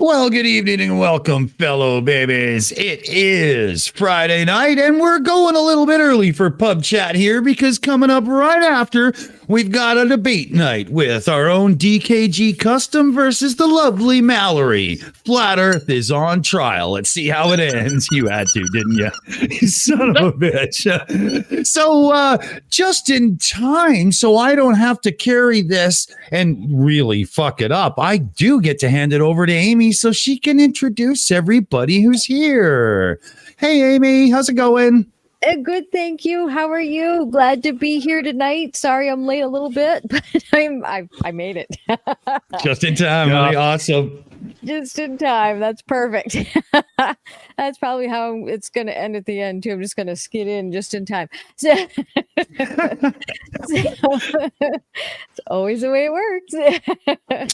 Well, good evening and welcome, fellow babies. It is Friday night, and we're going a little bit early for Pub Chat here because coming up right after, we've got a debate night with our own DKG Custom versus the lovely Mallory. Flat Earth is on trial. Let's see how it ends. You had to, didn't you? You son of a bitch. So, just in time, so I don't have to carry this and really fuck it up, I do get to hand it over to Aimee so she can introduce everybody who's here. Hey, Aimee, how's it going? Good, thank you. How are you? Glad to be here tonight. Sorry I'm late a little bit, but I made it. Just in time, really awesome. Just in time. That's perfect. That's probably how it's going to end at the end, too. I'm just going to skid in just in time. So, it's always the way it works.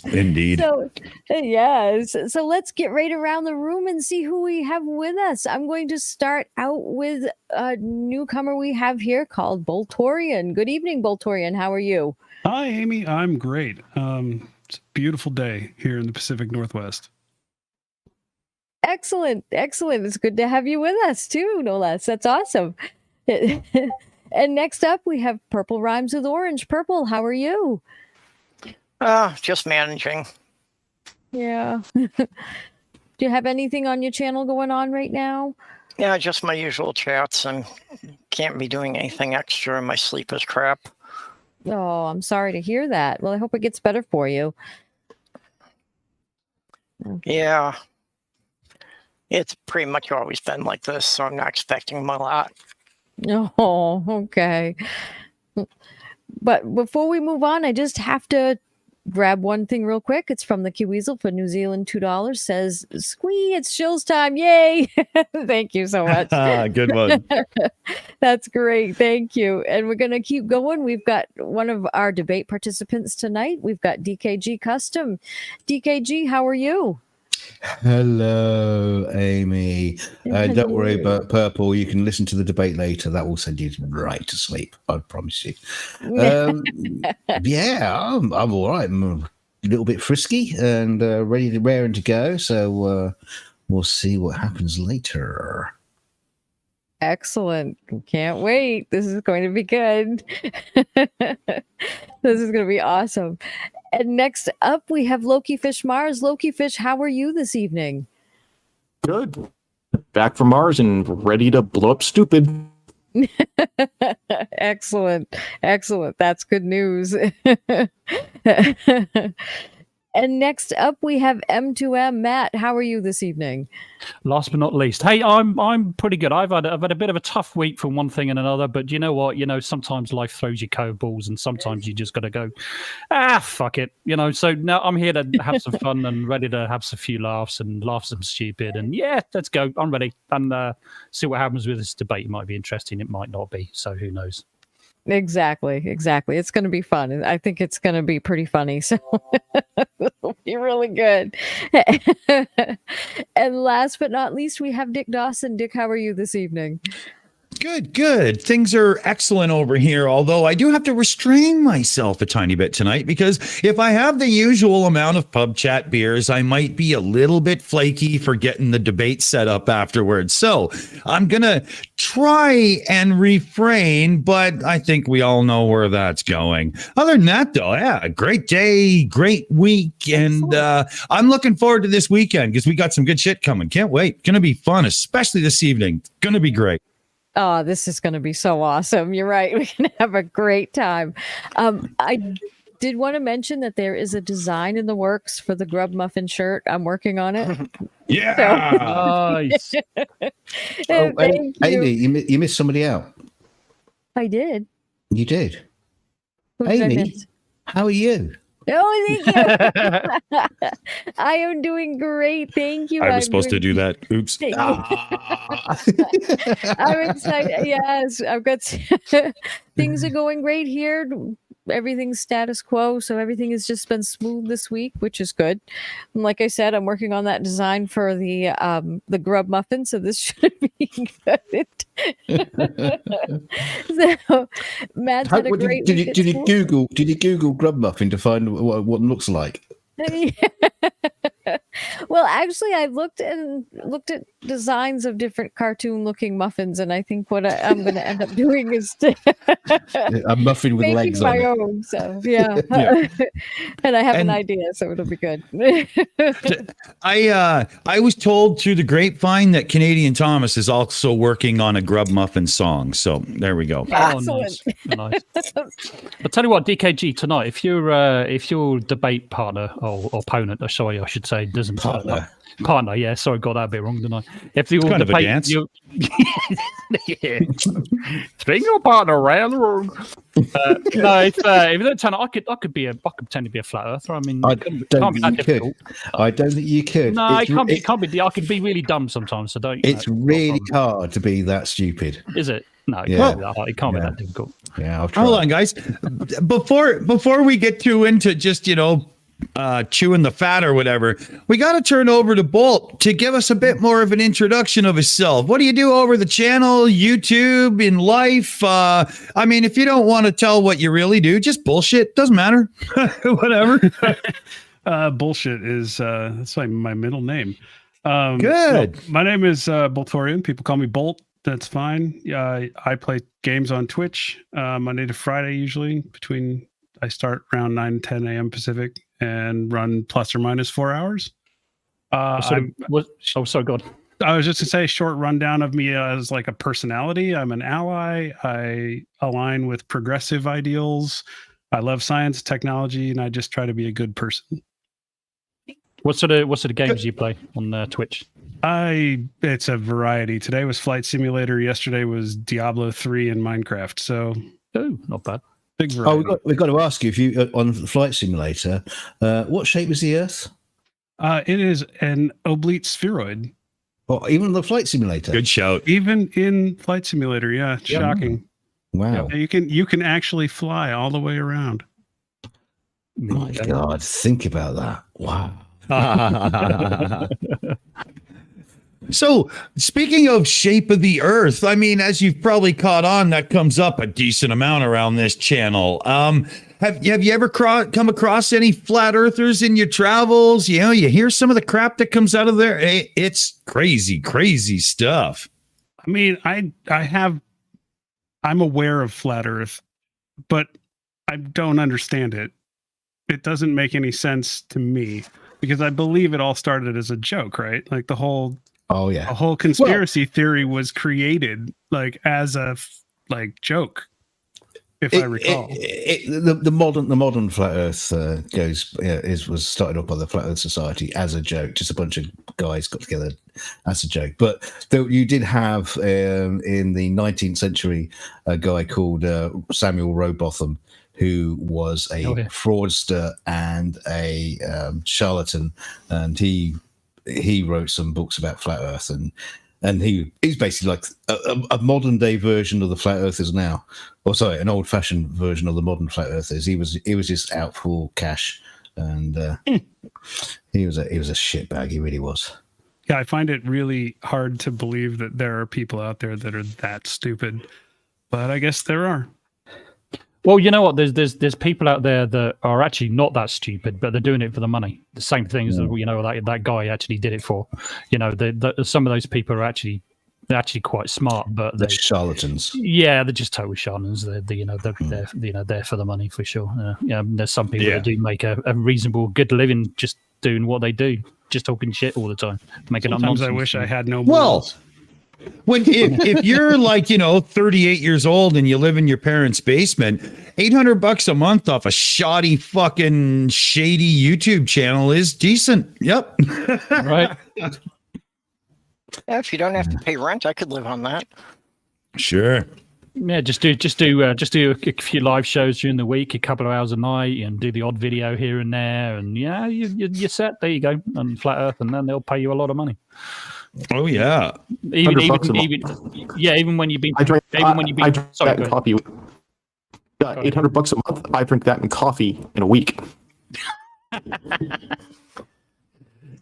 Indeed. So, yes. So let's get right around the room and see who we have with us. I'm going to start out with a newcomer we have here called Bertelson. Good evening, Bertelson. How are you? Hi, Aimee. I'm great. It's a beautiful day here in the Pacific Northwest. Excellent. Excellent. It's good to have you with us too, no less. That's awesome. And next up, we have Purple Rhymes with Orange. Purple, how are you? Just managing. Yeah. Do you have anything on your channel going on right now? Yeah, just my usual chats, and can't be doing anything extra. My sleep is crap. Oh, I'm sorry to hear that. Well, I hope it gets better for you. Okay. Yeah. It's pretty much always been like this, so I'm not expecting a lot. Oh, okay. But before we move on, I just have to grab one thing real quick. It's from the Kiweasel for New Zealand, $2. Says, "Squee, it's Shills time. Yay." Thank you so much. Good one. That's great. Thank you. And we're going to keep going. We've got one of our debate participants tonight. We've got DKG Custom. DKG, how are you? Hello, Aimee. Don't worry about Purple. You can listen to the debate later. That will send you right to sleep. I promise you. Yeah, I'm all right. I'm a little bit frisky and raring to go. So we'll see what happens later. Excellent. Can't wait. This is going to be good. This is going to be awesome. And next up, we have Lokifish Marz. Lokifish, how are you this evening? Good. Back from Mars and ready to blow up stupid. Excellent. Excellent. That's good news. And next up, we have M2M. Matt, how are you this evening? Last but not least, hey, I'm pretty good. I've had a bit of a tough week for one thing and another, but you know what? Sometimes life throws you curveballs, and sometimes you just got to go, fuck it. So now I'm here to have some fun and ready to have some few laughs and laugh some stupid. And yeah, let's go. I'm ready. And see what happens with this debate. It might be interesting. It might not be. So who knows? Exactly. It's going to be fun. And I think it's going to be pretty funny. So it'll be really good. And last but not least, we have Dick Dawson. Dick, how are you this evening? Good. Things are excellent over here, although I do have to restrain myself a tiny bit tonight because if I have the usual amount of Pub Chat beers, I might be a little bit flaky for getting the debate set up afterwards. So I'm going to try and refrain, but I think we all know where that's going. Other than that, though, yeah, great day, great week, and I'm looking forward to this weekend because we got some good shit coming. Can't wait. Going to be fun, especially this evening. Going to be great. Oh, this is going to be so awesome. You're right. We can have a great time. I did want to mention that there is a design in the works for the Grub Muffin shirt. I'm working on it. Yeah. Nice. Aimee, you missed somebody out. I did. You did. Who did I Aimee, miss? how are you? Oh, thank you. I am doing great. Thank you. I was supposed to do that. Oops. I'm excited. Yes, I've got things are going great here. Everything's status quo, so everything has just been smooth this week, which is good. And like I said, I'm working on that design for the grub muffin, so this should be good. So Matt's had a great week. Did you Google grub muffin to find what it looks like? Well, Well, actually, I looked at designs of different cartoon-looking muffins, and I think what I'm going to end up doing is A muffin with making legs on my it. own. So yeah, and I have an idea, so it'll be good. I was told through the grapevine that Canadian Thomas is also working on a Grub Muffin song. So there we go. Excellent. Oh, nice. I'll tell you what, DKG, tonight, if your debate partner or opponent, or sorry, I should say, doesn't partner, yeah, sorry, got that a bit wrong, didn't I? If you kind of a debate, dance. yeah. String your partner around the room. No, if you don't turn up, I could pretend to be a flat earther. I mean, I it can't don't be think that you difficult. could. I don't think you could. No, it can't be. I could be really dumb sometimes, so don't. It's really hard to be that stupid. Is it? No, it Yeah. can't be that hard. It can't be that difficult. Yeah, I'll try. Hold on, guys. Before we get too into just chewing the fat or whatever, we got to turn over to Bolt to give us a bit more of an introduction of himself. What do you do over the channel, YouTube, in life? I mean, if you don't want to tell what you really do, just bullshit. Doesn't matter. Whatever. Bullshit is that's my middle name. Good. No, my name is Boltorian. People call me Bolt. That's fine. I play games on Twitch Monday to Friday usually. I start around 9 and 10 a.m. Pacific and run plus or minus 4 hours. Sorry, God. I was just to say a short rundown of me as like a personality. I'm an ally. I align with progressive ideals. I love science, technology, and I just try to be a good person. What sort of games do you play on Twitch? It's a variety. Today was Flight Simulator. Yesterday was Diablo 3 and Minecraft. So, not bad. Big variety. We've got to ask you, if you on Flight Simulator, what shape is the Earth? It is an oblate spheroid. Or even the Flight Simulator? Good shout. Even in Flight Simulator, yeah, it's shocking. Wow. Yeah, you can actually fly all the way around. My God, think about that. Wow. So, speaking of shape of the Earth, I mean, as you've probably caught on, that comes up a decent amount around this channel. Have you ever come across any flat earthers in your travels? You hear some of the crap that comes out of there. It's crazy stuff. I mean, I'm aware of flat Earth, but I don't understand it. It doesn't make any sense to me because I believe it all started as a joke, right? Like the whole conspiracy theory was created like as a joke, if I recall. The modern flat Earth was started up by the Flat Earth Society as a joke. Just a bunch of guys got together as a joke. But you did have in the 19th century a guy called Samuel Rowbotham, who was a fraudster and a charlatan, and he wrote some books about flat Earth, and he's basically like a modern day version of the flat earthers now, or sorry, an old fashioned version of the modern flat earthers. He was just out for cash, and he was a shitbag. He really was. Yeah, I find it really hard to believe that there are people out there that are that stupid, but I guess there are. Well, you know what? There's people out there that are actually not that stupid, but they're doing it for the money. The same thing as that guy actually did it for. Some of those people are actually quite smart, but they're charlatans. Yeah, they're just total charlatans. They're there for the money for sure. There's some people that do make a reasonable, good living just doing what they do, just talking shit all the time, making up nonsense. I wish I had no morals. Well, if you're like 38 years old and you live in your parents' basement, $800 a month off a shoddy fucking shady YouTube channel is decent. Yep. Right. Yeah, if you don't have to pay rent, I could live on that. Sure. Yeah, just do a few live shows during the week, a couple of hours a night, and do the odd video here and there, and you're set. There you go, on Flat Earth, and then they'll pay you a lot of money. Oh yeah. Even when you've been I drink sorry, that in coffee. $800 a month. I drink that in coffee in a week.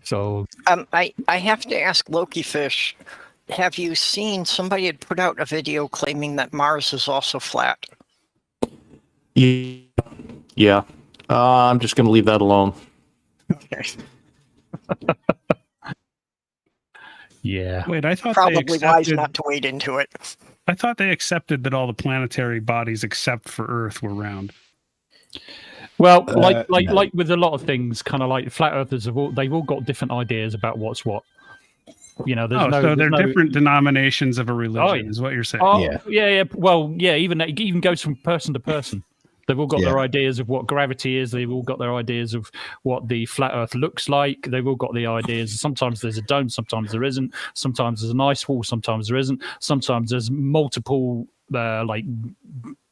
So I have to ask Lokifish, have you seen somebody had put out a video claiming that Mars is also flat? Yeah. I'm just going to leave that alone. Okay. Yeah. Wait, I thought Probably they wise accepted. not to wade into it. I thought they accepted that all the planetary bodies except for Earth were round. Well, No. like with a lot of things, kind of like flat earthers they've all got different ideas about what's what. There's So they're no, different denominations of a religion, yeah. is what you're saying. Oh, Yeah. yeah. Well, yeah. It even goes from person to person. They've all got Yeah. their ideas of what gravity is. They've all got their ideas of what the flat Earth looks like. They've all got the ideas. Sometimes there's a dome, sometimes there isn't. Sometimes there's an ice wall, sometimes there isn't. Sometimes there's multiple like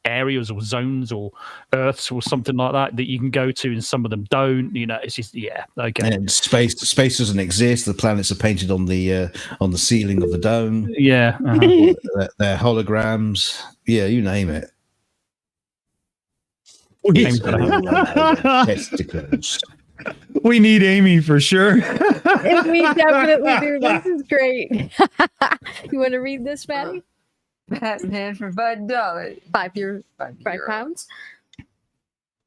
areas or zones or Earths or something like that you can go to, and some of them don't. It's just okay. And space doesn't exist. The planets are painted on the ceiling of the dome. Yeah. They're holograms. Yeah, you name it. Testicles. We need Aimee for sure. We definitely do. This is great. You want to read this, Maddie? Batman for $5. £5 pounds.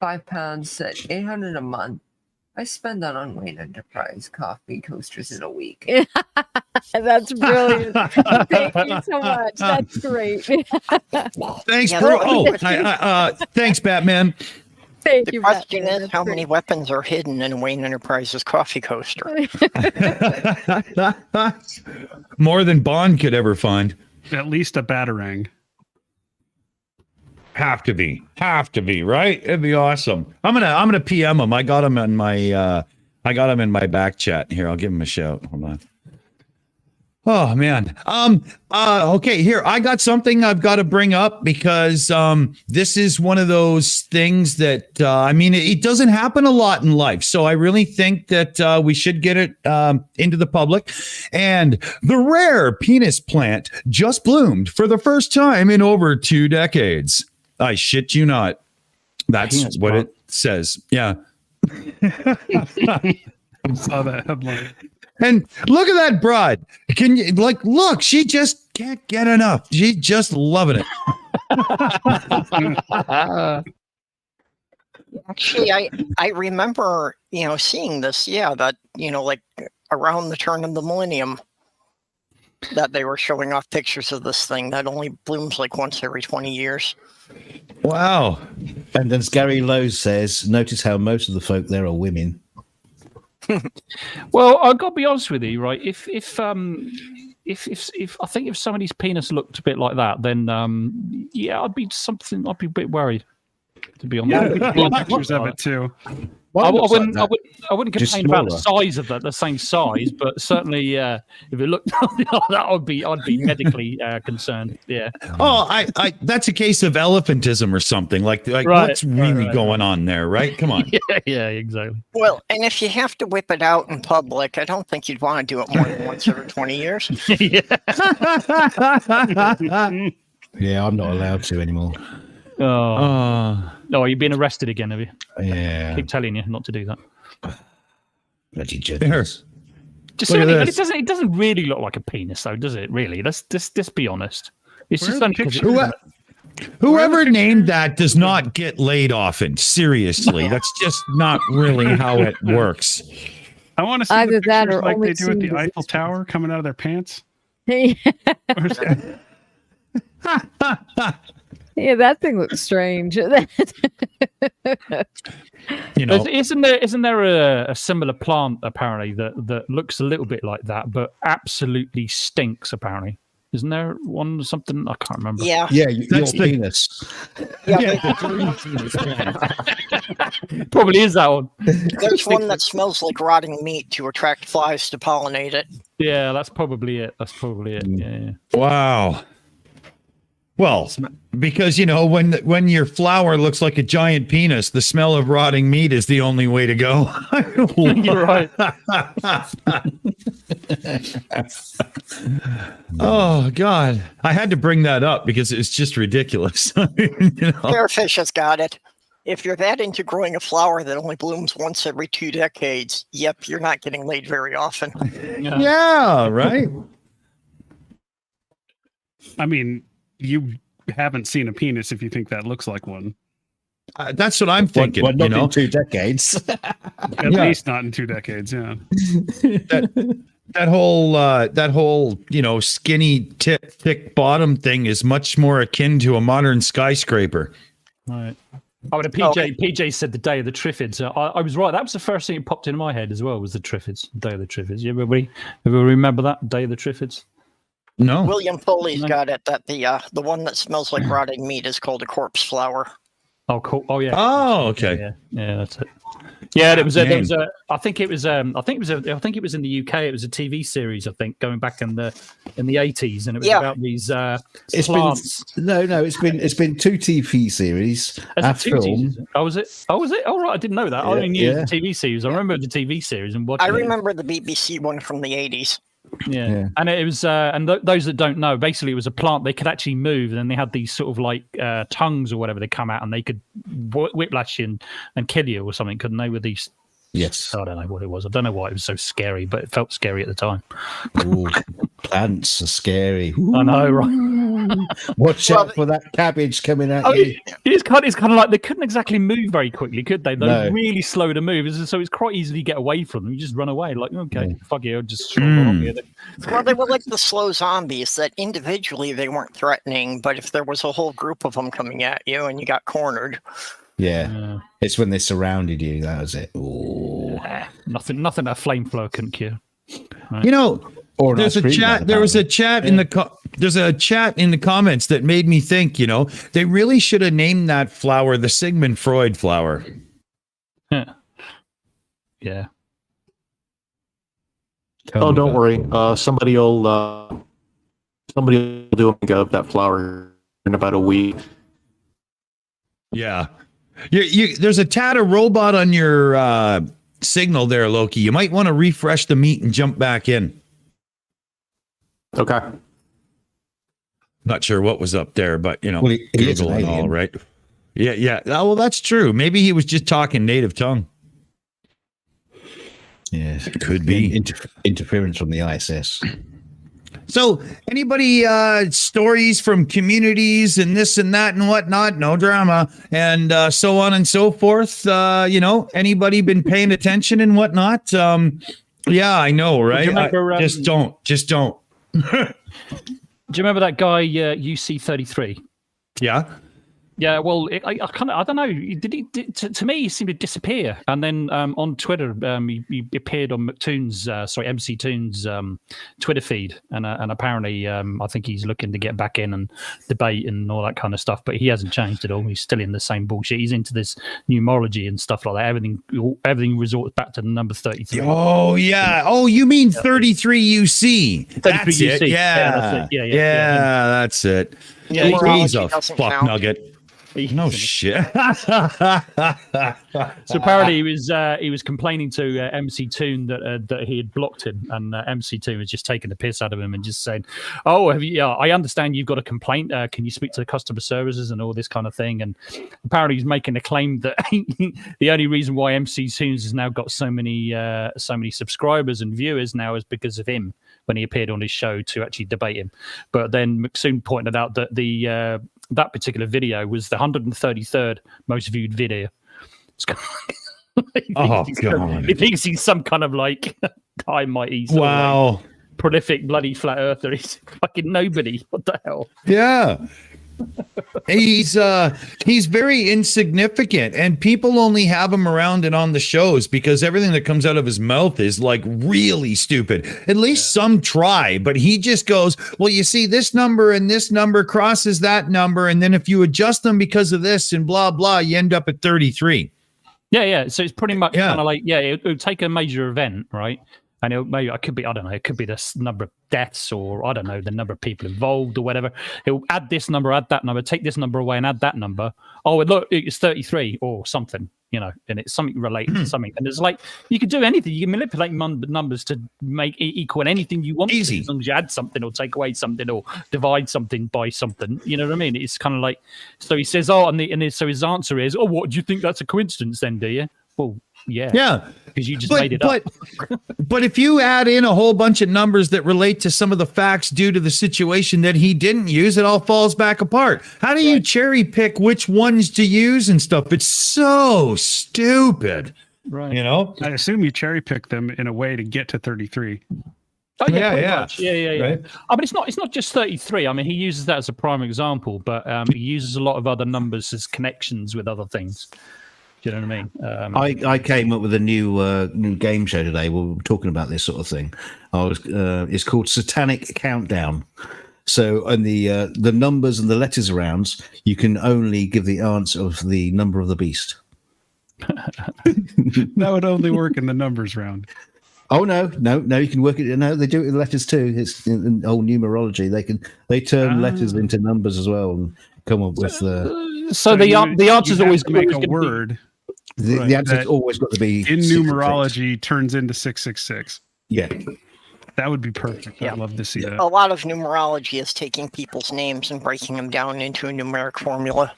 £5 at $800 a month. I spend that on Wayne Enterprise coffee coasters in a week. That's brilliant. Thank you so much. That's great. Thanks, Yeah, bro. that Oh, thanks, Batman. Thank The you. question Batman. is, That's how great. many weapons are hidden in Wayne Enterprises coffee coaster? More than Bond could ever find. At least a batarang. Have to be, right? It'd be awesome. I'm gonna PM him. I got him in my back chat here. I'll give him a shout. Hold on. Oh man. Okay, here. I got something I've got to bring up because this is one of those things that it doesn't happen a lot in life. So I really think that we should get it into the public. And the rare penis plant just bloomed for the first time in over 2 decades. I shit you not. That's Penis what plant. it says. Yeah. I saw that headline. And look at that broad. Can you look, she just can't get enough. She's just loving it. Actually, I remember, seeing this, that, like around the turn of the millennium, that they were showing off pictures of this thing that only blooms like once every 20 years. Wow. And then Gary Lowe says, notice how most of the folk there are women. Well, I've got to be honest with you, right? If I think if somebody's penis looked a bit like that, then I'd be a bit worried, to be honest. Yeah, pictures of it too. I Looks like wouldn't that. I wouldn't Just complain about the smaller. size of the same size, but certainly if it looked like that, I'd be medically concerned. Yeah. Oh, I that's a case of elephantism or something. Like Right, what's really right. going on there, right? Come on. Yeah, exactly. Well, and if you have to whip it out in public, I don't think you'd want to do it more than once every 20 years. Yeah. Yeah, I'm not allowed to anymore. Oh, you've been arrested again, have you? Yeah. Keep telling you not to do that. Bloody There. judges. Just Look at certainly, this. it doesn't really look like a penis, though, does it? Really? Let's just be honest. It's Where just are only the 'cause pictures? Whoever named that does not get laid often. Seriously, that's just not really how it works. I want to see Either the that pictures or like only they do at the seen Eiffel Tower coming out of their pants. Yeah, that thing looks strange. You know, Isn't there a similar plant apparently that looks a little bit like that, but absolutely stinks? Apparently, isn't there one something I can't remember? Yeah. Yeah, That's your the- penis. Probably is that one. There's one that smells like rotting meat to attract flies to pollinate it. Yeah, that's probably it. Yeah. wow. Well, because when your flower looks like a giant penis, the smell of rotting meat is the only way to go. You're right. Oh God, I had to bring that up because it's just ridiculous. Fairfish has got it. If you're that into growing a flower that only blooms once every 2 decades, yep, you're not getting laid very often. Yeah, right. I mean, you haven't seen a penis if you think that looks like one. That's what I'm thinking. Well, not in 2 decades. At Yeah. least not in 2 decades. Yeah. that whole skinny thick bottom thing is much more akin to a modern skyscraper. Right. Oh, and PJ said the Day of the Triffids. I was right. That was the first thing that popped into my head as well. Was the Triffids, Day of the Triffids? You everybody remember that Day of the Triffids? No. William Foley's got it that the one that smells like rotting meat is called a corpse flower. Oh, cool. Oh, yeah. Oh, okay. Yeah, that's it. Yeah, there was a. I think it was in the UK. It was a TV series. I think going back in the 80s, and it was about these plants. It's been 2 TV series. A film. Oh, was it? Oh, right. I didn't know that. I only knew it was a TV series. I remember the TV series and watching. I remember the BBC one from the 80s. Yeah. And it was, those that don't know, basically it was a plant they could actually move, and then they had these sort of like tongues or whatever. They come out and they could whiplash you and kill you or something, couldn't they? With these, yes, I don't know what it was. I don't know why it was so scary, but it felt scary at the time. Ooh, plants are scary. Ooh. I know, right? Watch out for that cabbage coming at you. It's kind of like they couldn't exactly move very quickly, could they? They're really slow to move, so it's quite easy to get away from them. You just run away, like, okay, fuck you, I'll just stroll on here. Well, they were like the slow zombies that individually they weren't threatening, but if there was a whole group of them coming at you and you got cornered. Yeah. It's when they surrounded you, that was it. Ooh. Nothing a flamethrower couldn't cure. Right. There's a chat in the comments that made me think, they really should have named that flower the Sigmund Freud flower. Yeah. Oh, don't worry. Somebody will do a of that flower in about a week. Yeah. There's a Tata robot on your signal there, Loki. You might want to refresh the meet and jump back in. Okay. Not sure what was up there, but he is Google and all, right? Yeah. Oh, well, that's true. Maybe he was just talking native tongue. Yeah, it could be interference from the ISS. So, anybody stories from communities and this and that and whatnot? No drama and so on and so forth. Anybody been paying attention and whatnot? Yeah, I know, right? Remember, just don't. Do you remember that guy UC33? Yeah. Yeah, well, I don't know. To me, he seemed to disappear, and then on Twitter, he appeared on MC Toon's Twitter feed, and apparently, I think he's looking to get back in and debate and all that kind of stuff. But he hasn't changed at all. He's still in the same bullshit. He's into this numerology and stuff like that. Everything resorts back to the number 33. Oh yeah. Oh, you mean 33 UC? 33 that's UC. it. Yeah. Yeah, that's it. Yeah, he's a fuck nugget. No shit. So apparently he was complaining to MC Toon that he had blocked him, and MC Toon was just taking the piss out of him and just saying, "Oh, I understand you've got a complaint. Can you speak to the customer services and all this kind of thing?" And apparently he's making a claim that the only reason why MC Toons has now got so many subscribers and viewers now is because of him when he appeared on his show to actually debate him. But then McSoon pointed out that that particular video was the 133rd most viewed video. He thinks he's some kind of like high mighty like prolific bloody flat earther. He's fucking nobody. What the hell? Yeah. He's very insignificant, and people only have him around and on the shows because everything that comes out of his mouth is like really stupid. At least some try, but he just goes, well, you see, this number and this number crosses that number, and then if you adjust them because of this and blah blah, you end up at 33. Yeah. So it's pretty much kind of like it would take a major event, right? And it could be the number of deaths, or I don't know, the number of people involved or whatever. He'll add this number, add that number, take this number away and add that number. Oh, look, it's 33 or something, and it's something related to something. And it's like, you can do anything. You can manipulate numbers to make it equal anything you want. Easy. As long as you add something or take away something or divide something by something. You know what I mean? It's kind of like, so he says, so his answer is, what, do you think that's a coincidence then, do you? Well, yeah, because you just made it up. But if you add in a whole bunch of numbers that relate to some of the facts due to the situation that he didn't use, it all falls back apart. How do you cherry pick which ones to use and stuff? It's so stupid. Right. I assume you cherry pick them in a way to get to 33. Oh Yeah, pretty yeah. much. Yeah. Right. I mean, it's not just 33. I mean, he uses that as a prime example, but he uses a lot of other numbers as connections with other things. Do you know what I mean? I came up with a new game show today. We were talking about this sort of thing. It's called Satanic Countdown. So, and the numbers and the letters around, you can only give the answer of the number of the beast. That would only work in the numbers round. Oh no! You can work it. No, they do it with letters too. It's in whole numerology. They turn letters into numbers as well and come up with. So the answer's always to make always a word. The answer's always got to be In 666. numerology, turns into 666. Yeah. That would be perfect. Yeah. I'd love to see that. A lot of numerology is taking people's names and breaking them down into a numeric formula.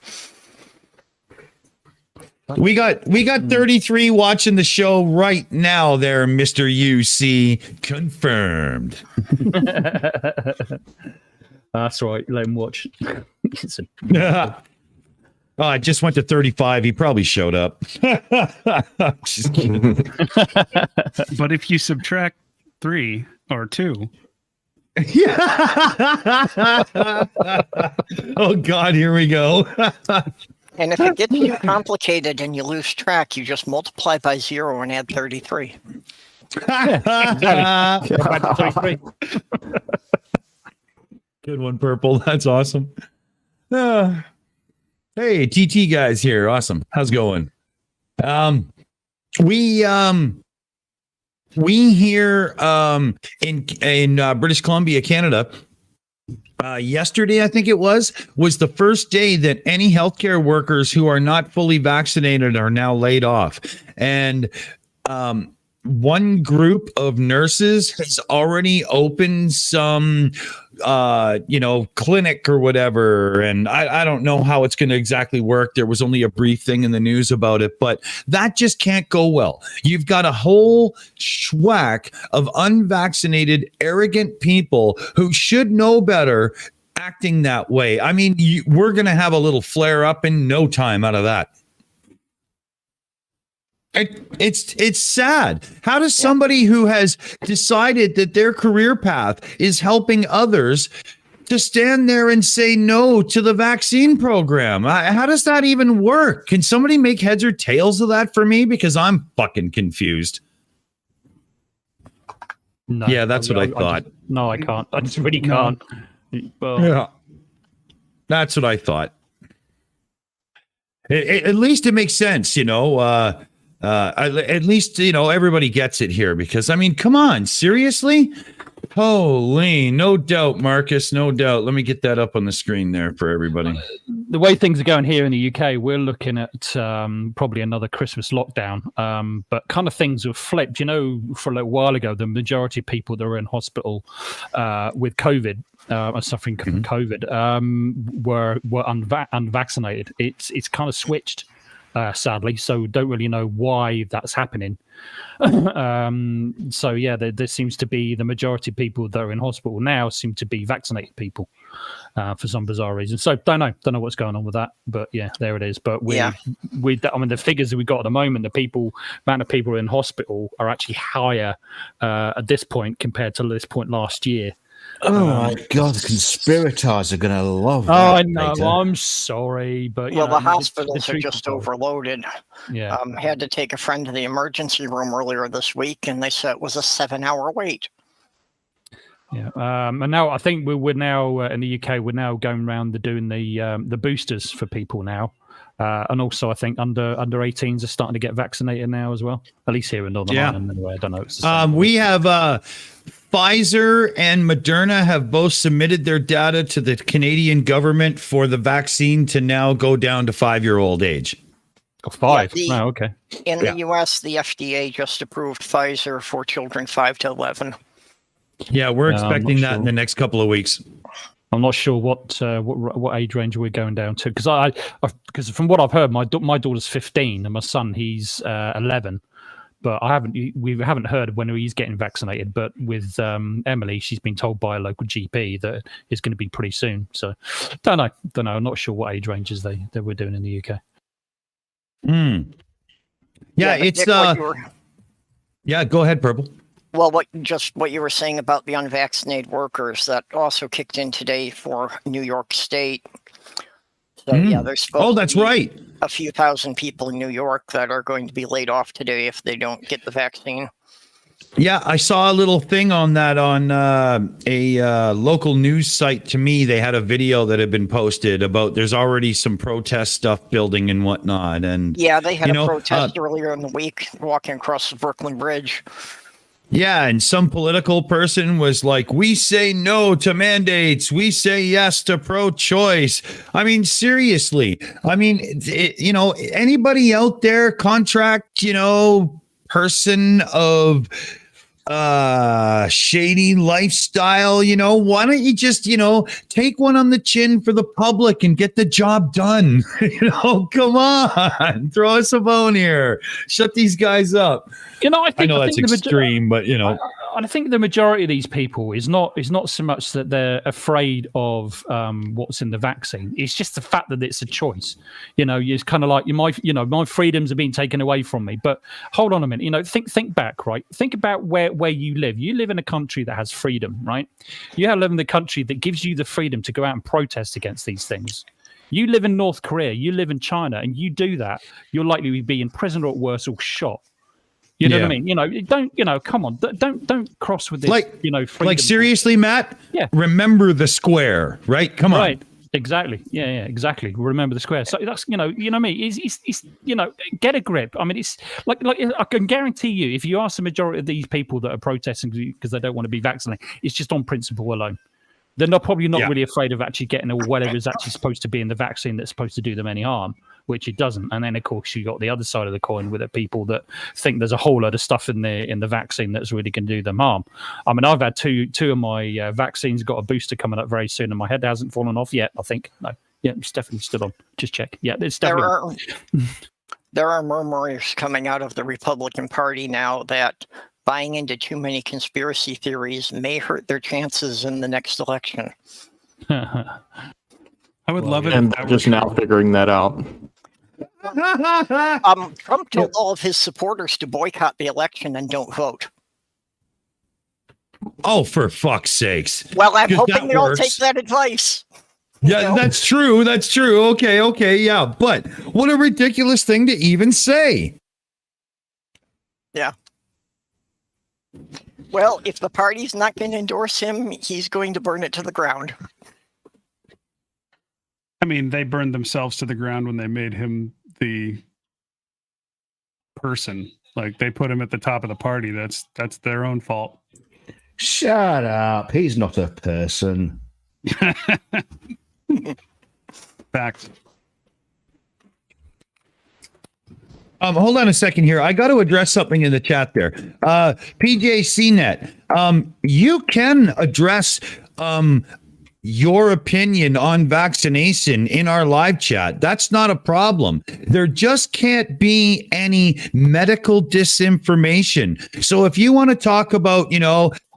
We got 33 watching the show right now there, Mr. UC. Confirmed. That's right. Let him watch. Oh, I just went to 35. He probably showed up. Just kidding. But if you subtract 3 or 2, Oh God, here we go. And if it gets too complicated and you lose track, you just multiply by 0 and add 33. Good one, Purple. That's awesome. Hey, TT guys here. Awesome. How's it going? We here in British Columbia, Canada. Yesterday, I think it was the first day that any healthcare workers who are not fully vaccinated are now laid off. And one group of nurses has already opened some, clinic or whatever. And I don't know how it's going to exactly work. There was only a brief thing in the news about it, but that just can't go well. You've got a whole schwack of unvaccinated, arrogant people who should know better acting that way. I mean, we're going to have a little flare up in no time out of that. It's sad. How does somebody who has decided that their career path is helping others to stand there and say no to the vaccine program? How does that even work? Can somebody make heads or tails of that for me? Because I'm fucking confused. No, yeah, that's what I thought. I can't. I just really can't. Well, yeah, that's what I thought. At least it makes sense, at least, everybody gets it here because, I mean, come on, seriously? Holy, no doubt, Marcus, no doubt. Let me get that up on the screen there for everybody. The way things are going here in the UK, we're looking at probably another Christmas lockdown, but kind of things have flipped. For a little while ago, the majority of people that were in hospital with COVID are suffering from COVID were unvaccinated. It's kind of switched. Sadly, so don't really know why that's happening. So yeah, there seems to be the majority of people that are in hospital now seem to be vaccinated people for some bizarre reason. So don't know what's going on with that, but yeah, there it is. But I mean, the figures that we got at the moment, amount of people in hospital are actually higher at this point compared to this point last year. Oh my God, the conspirators are going to love that. Oh, I know. I'm sorry, but the hospitals are just overloaded. Yeah, I had to take a friend to the emergency room earlier this week, and they said it was a 7-hour wait. Yeah, and now I think we're now in the UK. We're now going around doing the boosters for people now, and also I think under 18s are starting to get vaccinated now as well. At least here in Northern Ireland, anyway. I don't know. It's the same. We have Pfizer and Moderna have both submitted their data to the Canadian government for the vaccine to now go down to 5-year-old age. Oh, 5? Yeah, Okay. In the US, the FDA just approved Pfizer for children 5 to 11. Yeah, we're expecting that in the next couple of weeks. I'm not sure what age range we're going down to because from what I've heard, my daughter's 15 and my son he's 11. But we haven't heard when he's getting vaccinated. But with Emily, she's been told by a local GP that it's going to be pretty soon. So don't know. I'm not sure what age ranges that we're doing in the UK. Yeah, it's Dick, yeah. Go ahead, Purple. Well, what you were saying about the unvaccinated workers, that also kicked in today for New York State. So yeah, there's supposed that's to be right. a few thousand people in New York that are going to be laid off today if they don't get the vaccine. Yeah, I saw a little thing on that on a local news site to me. They had a video that had been posted about there's already some protest stuff building and whatnot. And Yeah, they had you a know, protest earlier in the week walking across the Brooklyn Bridge. yeah, and some political person was like, we say no to mandates. We say yes to pro-choice. I mean, seriously. I mean, anybody out there, contract, person of shady lifestyle, why don't you just, take one on the chin for the public and get the job done? Come on, throw us a bone here. Shut these guys up. I know that's extreme, but I think the majority of these people is not so much that they're afraid of what's in the vaccine. It's just the fact that it's a choice. It's kind of like my freedoms are being taken away from me. But hold on a minute. Think back, right? Think about where you live. You live in a country that has freedom, right? You live in a country that gives you the freedom to go out and protest against these things. You live in North Korea, you live in China, and you do that, you're likely to be in prison or worse, or shot. You know what I mean? Don't, come on, don't cross with this, freedom. Like seriously, Matt? Yeah. Remember the square, right? Come on. Right. Exactly. Yeah, exactly. Remember the square. So that's, what I mean? It's get a grip. I mean, it's like I can guarantee you, if you ask the majority of these people that are protesting because they don't want to be vaccinated, it's just on principle alone. They're probably not really afraid of actually getting whatever is actually supposed to be in the vaccine that's supposed to do them any harm, which it doesn't. And then, of course, you got the other side of the coin with the people that think there's a whole lot of stuff in the vaccine that's really going to do them harm. I mean, I've had two of my vaccines, got a booster coming up very soon, and my head hasn't fallen off yet, I think. No. Yeah, it's definitely still on. Just check. Yeah, it's definitely There are murmurs coming out of the Republican Party now that buying into too many conspiracy theories may hurt their chances in the next election. I would love it. And they're just now figuring that out. Trump told all of his supporters to boycott the election and don't vote. Oh, for fuck's sakes. Well, I'm hoping they all take that advice. Yeah, that's true. That's true. Okay. Yeah. But what a ridiculous thing to even say. Yeah. Well, if the party's not going to endorse him, he's going to burn it to the ground. I mean, they burned themselves to the ground when they made him the person. Like, they put him at the top of the party. That's their own fault. Shut up. He's not a person. Fact. Hold on a second here. I got to address something in the chat there. PJCnet, you can address your opinion on vaccination in our live chat. That's not a problem. There just can't be any medical disinformation. So if you want to talk about,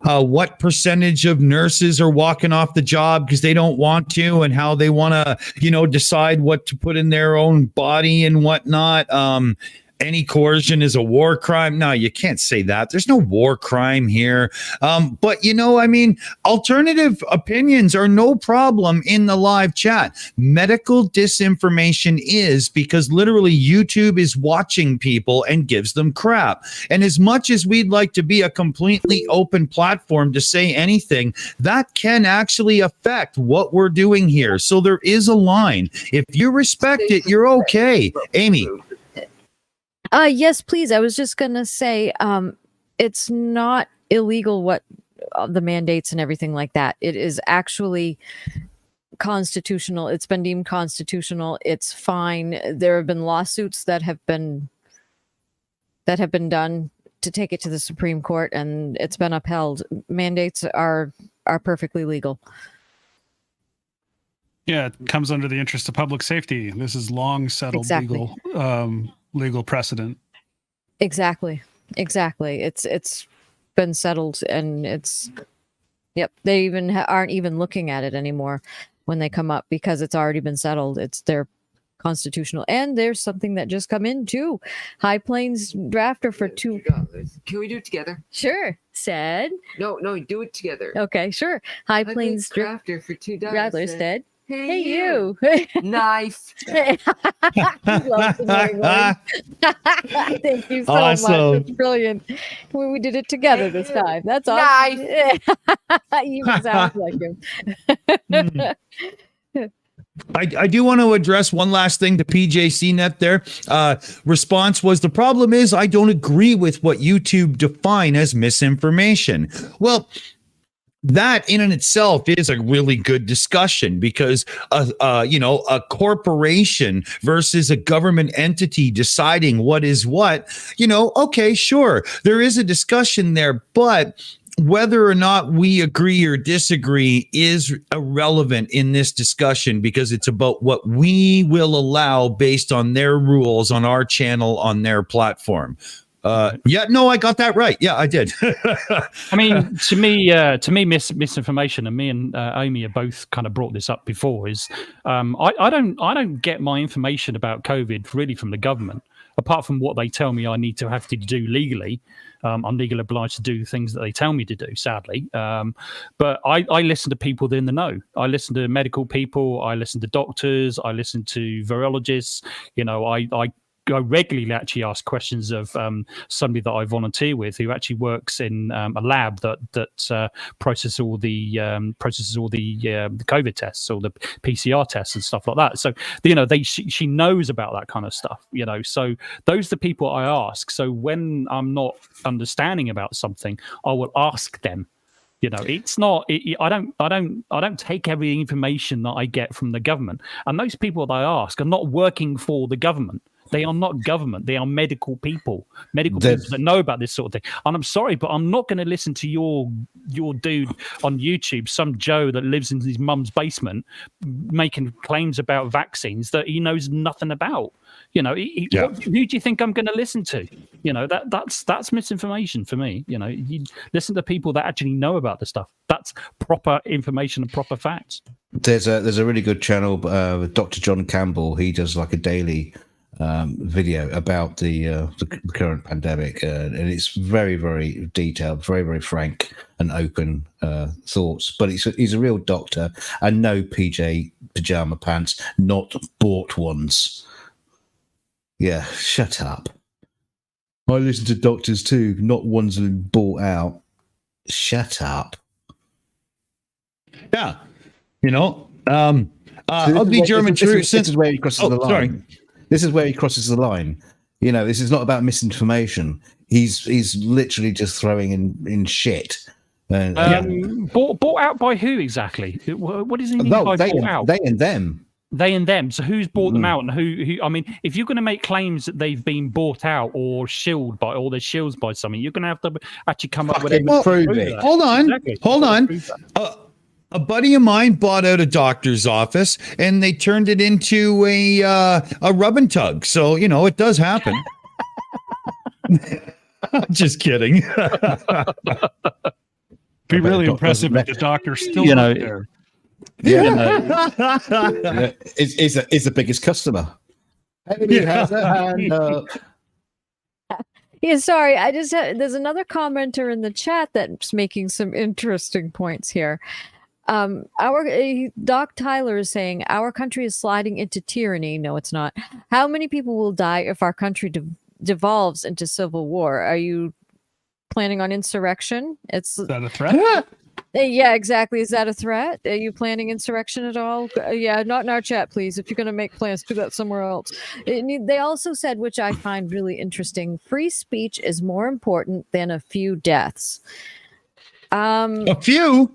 what percentage of nurses are walking off the job because they don't want to, and how they want to, decide what to put in their own body and whatnot. Any coercion is a war crime. No, you can't say that. There's no war crime here. But alternative opinions are no problem in the live chat. Medical disinformation is, because literally YouTube is watching people and gives them crap. And as much as we'd like to be a completely open platform to say anything, that can actually affect what we're doing here. So there is a line. If you respect it, you're okay. Aimee. Yes, please. I was just going to say, it's not illegal what the mandates and everything like that. It is actually constitutional. It's been deemed constitutional. It's fine. There have been lawsuits that have been done to take it to the Supreme Court, and it's been upheld. Mandates are perfectly legal. Yeah, it comes under the interest of public safety. This is long settled legal precedent. Exactly. It's been settled, and they even aren't even looking at it anymore when they come up, because it's already been settled. They're constitutional. And there's something that just come in too. High Plains drafter for two. Can we do it together? Sure, said. No, do it together. Okay, sure. High Plains drafter for $2 drafter said. Hey, you. Knife. Thank you so Awesome. much. It's brilliant. We did it together this time. That's awesome. Knife. You sound like him. I do want to address one last thing to PJCnet there. Response was, the problem is I don't agree with what YouTube define as misinformation. Well, that in and itself is a really good discussion because, a corporation versus a government entity deciding what is what, okay, sure, there is a discussion there, but whether or not we agree or disagree is irrelevant in this discussion because it's about what we will allow based on their rules on our channel, on their platform. I got that right. Yeah, I did. I mean, to me, misinformation, and me and Aimee have both kind of brought this up before. Is I don't get my information about COVID really from the government, apart from what they tell me I need to have to do legally. I'm legally obliged to do things that they tell me to do, sadly. But I listen to people in the know. I listen to medical people. I listen to doctors. I listen to virologists. I regularly actually ask questions of somebody that I volunteer with who actually works in a lab that processes all the COVID tests or the PCR tests and stuff like that. So she knows about that kind of stuff. So those are the people I ask. So when I'm not understanding about something, I will ask them. It's not. I don't take every information that I get from the government. And those people that I ask are not working for the government. They are not government. They are medical people people that know about this sort of thing. And I'm sorry, but I'm not going to listen to your dude on YouTube, some Joe that lives in his mum's basement, making claims about vaccines that he knows nothing about. Who do you think I'm going to listen to? That's misinformation for me. You listen to people that actually know about the stuff. That's proper information and proper facts. There's a really good channel, Dr. John Campbell. He does like a daily video about the current pandemic, and it's very, very detailed, very, very frank and open thoughts. But he's a real doctor, and no PJ pajama pants, not bought ones. Yeah, shut up. I listen to doctors too, not ones that have bought out. Shut up. Yeah, ugly German truth. This is where he crosses the line. Sorry. This is where he crosses the line. This is not about misinformation. He's literally just throwing in shit. Bought out by who exactly? What does he mean by bought out? They and them. They and them. So who's bought them out, and who? I mean, if you're going to make claims that they've been bought out or shilled by, or they're shills by something, you're going to have to actually come up with evidence. Prove it. Hold on. A buddy of mine bought out a doctor's office, and they turned it into a rub and tug. So it does happen. Just kidding. Be really impressive if the doctor still there. Yeah, is the biggest customer. Everybody has a hand up. Yeah, sorry. There's another commenter in the chat that's making some interesting points here. Doc Tyler is saying our country is sliding into tyranny. No, it's not. How many people will die if our country devolves into civil war? Are you planning on insurrection? Is that a threat? Yeah, exactly. Is that a threat? Are you planning insurrection at all? Yeah, not in our chat, please. If you're going to make plans, do that somewhere else. They also said, which I find really interesting, free speech is more important than a few deaths. A few?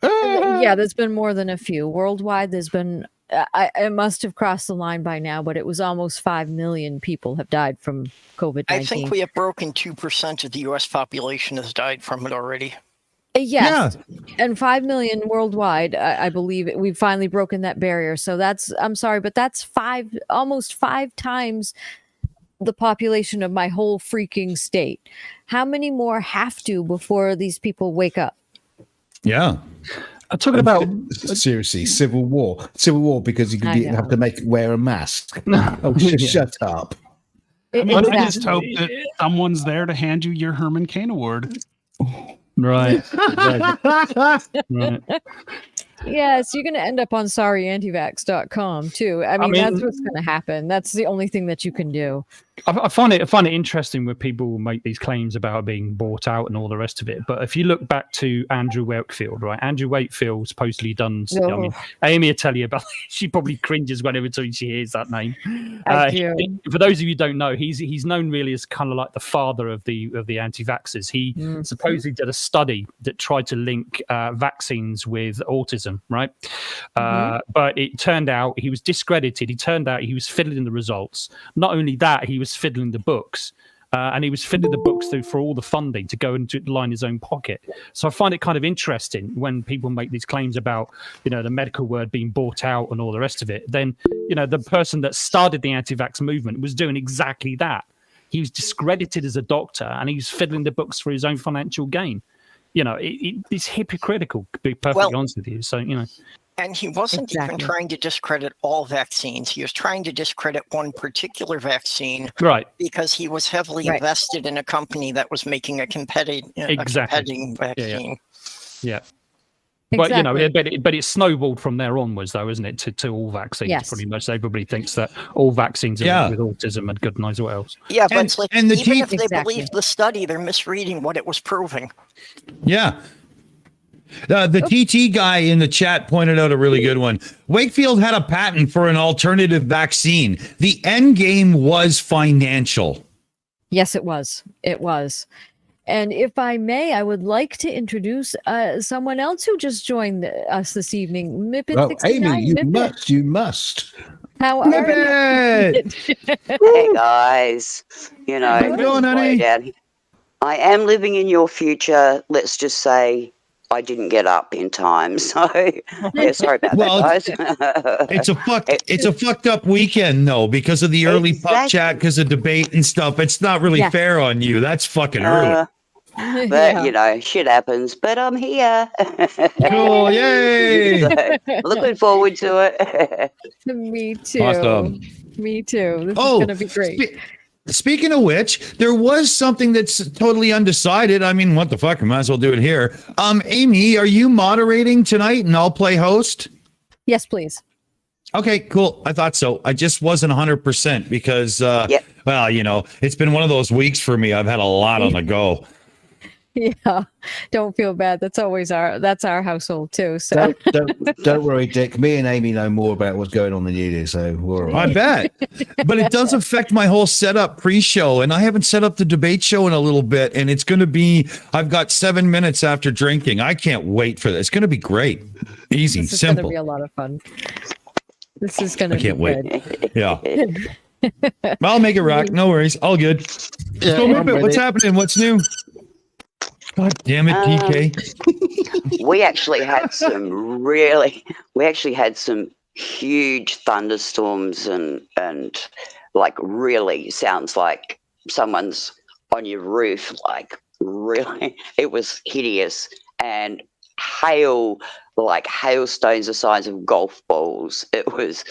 Yeah, there's been more than a few. Worldwide, there's been, it must have crossed the line by now, but it was almost 5 million people have died from COVID-19. I think we have broken 2% of the U.S. population has died from it already. Yes, and 5 million worldwide. I believe we've finally broken that barrier. So I'm sorry, but that's almost five times the population of my whole freaking state. How many more have to before these people wake up? Yeah. Talking about seriously, civil war because you I didn't have know. to wear a mask. Oh, shut up. I mean, I Exactly. just hope that someone's there to hand you your Herman Cain Award. right. Right. Yes, you're going to end up on sorryantivax.com too. I mean, that's mean- what's going to happen. That's the only thing that you can do. I find it interesting when people make these claims about being bought out and all the rest of it. But if you look back to Andrew Wakefield, right? Andrew Wakefield supposedly done. I mean, Aimee will tell you about. She probably cringes whenever she hears that name. I do. For those of you who don't know, he's known really as kind of like the father of the anti-vaxxers. He supposedly did a study that tried to link vaccines with autism, right? But it turned out he was discredited. It turned out he was fiddling the results. Not only that, he was fiddling the books. And he was fiddling the books through for all the funding to go and to line his own pocket. So I find it kind of interesting when people make these claims about, the medical word being bought out and all the rest of it. Then, the person that started the anti-vax movement was doing exactly that. He was discredited as a doctor and he was fiddling the books for his own financial gain. It's hypocritical, to be perfectly honest with you. So, And he wasn't even trying to discredit all vaccines. He was trying to discredit one particular vaccine, right? Because he was heavily invested in a company that was making a competing vaccine. Yeah. Exactly. But it snowballed from there onwards, though, isn't it? To all vaccines, Yes. pretty much. Everybody thinks that all vaccines are with autism and God knows what else. Yeah, but it's like, even if they Exactly. believe the study, they're misreading what it was proving. Yeah. The TT guy in the chat pointed out a really good one. Wakefield had a patent for an alternative vaccine. The end game was financial. Yes, it was. It was. And if I may, I would like to introduce someone else who just joined us this evening. Mipet Well, 69. Aimee, you must. How are you? Mipet! Hey guys, How you doing, honey? I am living in your future. Let's just say I didn't get up in time, so yeah, sorry about that, guys. It's a fucked up weekend though because of the early pub chat, because of debate and stuff. It's not really fair on you. That's fucking early. But shit happens. But I'm here. Cool, yay! So, looking forward to it. Me too. Awesome. Me too. This is going to be great. Speaking of which, there was something that's totally undecided. I mean, what the fuck? I might as well do it here. Aimee, are you moderating tonight and I'll play host? Yes, please. Okay, cool. I thought so. I just wasn't 100% because, well, it's been one of those weeks for me. I've had a lot on the go. Yeah, don't feel bad. That's always our household too. So Don't worry, Dick. Me and Aimee know more about what's going on than you do, so we're all right. I bet. But it does affect my whole setup pre-show, and I haven't set up the debate show in a little bit, and it's going to be, I've got 7 minutes after drinking. I can't wait for this. It's going to be great. Easy, this is simple. going to be a lot of fun. This is going to be can't wait. good. Yeah. I'll make it rock. No worries. All good. So, Mipet, what's happening? What's new? God damn it, DK. We actually had some huge thunderstorms and like really sounds like someone's on your roof, like really, it was hideous. And hail, like hailstones the size of golf balls. It was,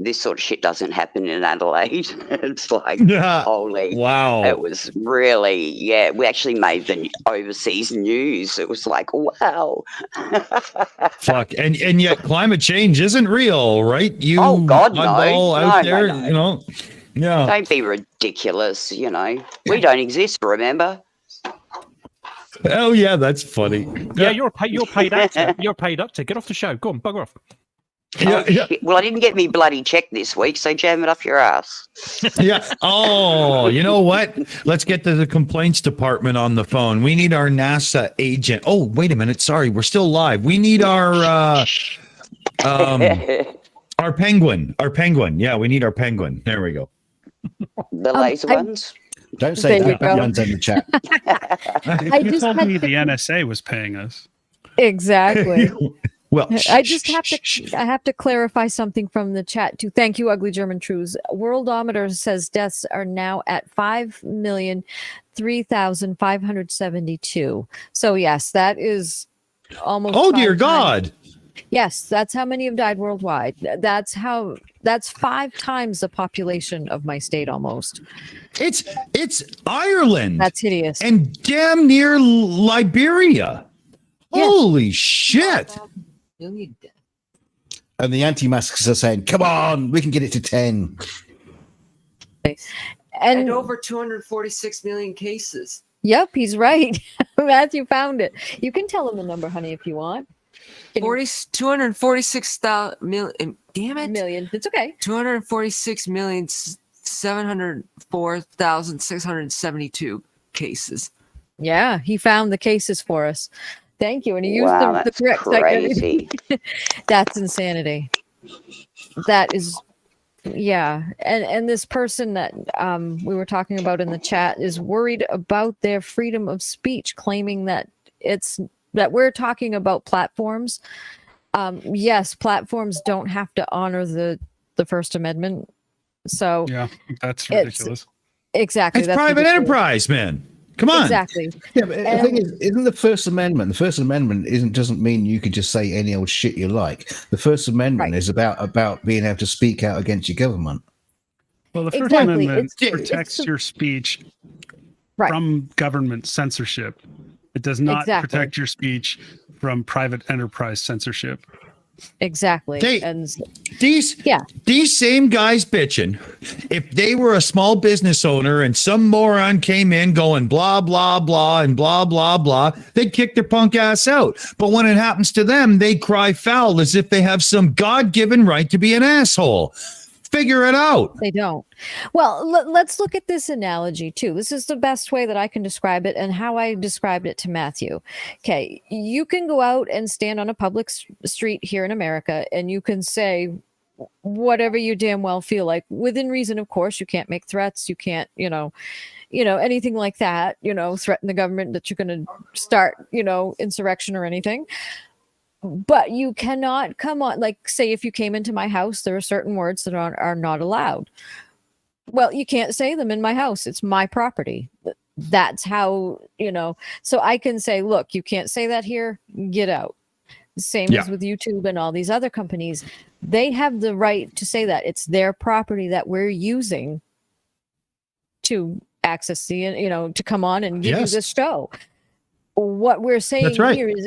this sort of shit doesn't happen in Adelaide. It's like, holy. Wow. It was really, we actually made the overseas news. It was like, wow. Fuck. And yet climate change isn't real, right? You Oh, God, no. oddball out No, there, no. Yeah. Don't be ridiculous, We don't exist, remember? Oh, yeah, that's funny. Yeah, you're paid actor. You're paid actor. Get off the show. Go on, bugger off. Yeah, yeah. Well, I didn't get me bloody check this week, so jam it up your ass. Yeah. Oh, you know what? Let's get to the complaints department on the phone. We need our NASA agent. Oh, wait a minute. Sorry, we're still live. We need our penguin. Our penguin. Yeah, we need our penguin. There we go. The laser ones. Don't say There you that. go. Runs in the chat. I You just told had me the NSA was paying us. exactly. Well, I just have to clarify something from the chat too. Thank you, Ugly German Trues. Worldometer says deaths are now at 5,003,572. So yes, that is almost. Oh, 5 dear times. God. Yes, that's how many have died worldwide. That's 5 times the population of my state almost. It's Ireland. That's hideous. And damn near Liberia. Yes. Holy shit. Million deaths. And the anti-maskers are saying, come on, we can get it to 10. And And over 246 million cases. yep, he's right. Matthew found it. You can tell him the number, honey, if you want. 246,000 million. Damn it. Million. It's okay. 246,704,672 cases. Yeah, he found the cases for us. Thank you. And he used Wow, the that's correct crazy. That's insanity. That is, yeah. And this person that we were talking about in the chat is worried about their freedom of speech, claiming that we're talking about platforms. Yes, platforms don't have to honor the First Amendment. So Yeah, that's ridiculous. exactly. It's that's private ridiculous. enterprise, man. Come on. Exactly. Yeah, but the thing is, isn't the First Amendment? The First Amendment doesn't mean you can just say any old shit you like. The First Amendment Right. is about being able to speak out against your government. Well, the First Exactly. Amendment It's protects the- your speech Right. from government censorship. It does not Exactly. protect your speech from private enterprise censorship. Exactly. They- And These same guys bitching, if they were a small business owner and some moron came in going blah, blah, blah, and blah, blah, blah, they'd kick their punk ass out. But when it happens to them, they cry foul as if they have some God-given right to be an asshole. Figure it out. they don't. Well, let's look at this analogy too. This is the best way that I can describe it and how I described it to Matthew. Okay, you can go out and stand on a public street here in America and you can say whatever you damn well feel like, within reason, of course. You can't make threats. You can't, anything like that, threaten the government that you're going to start, insurrection or anything. But you cannot come on, like, say, if you came into my house, there are certain words that are not allowed. Well, you can't say them in my house. It's my property. That's how, so I can say, look, you can't say that here. Get out. Same as with YouTube and all these other companies. They have the right to say that. It's their property that we're using to access to come on and give you this show. What we're saying here is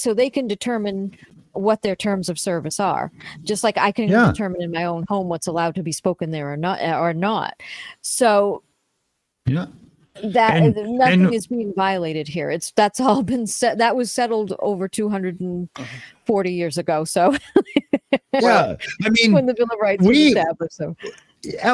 they can determine what their terms of service are, just like I can determine in my own home what's allowed to be spoken there or not. So nothing is being violated here. That's all been set. That was settled over 240 years ago. So I mean, when the Bill of Rights was established. So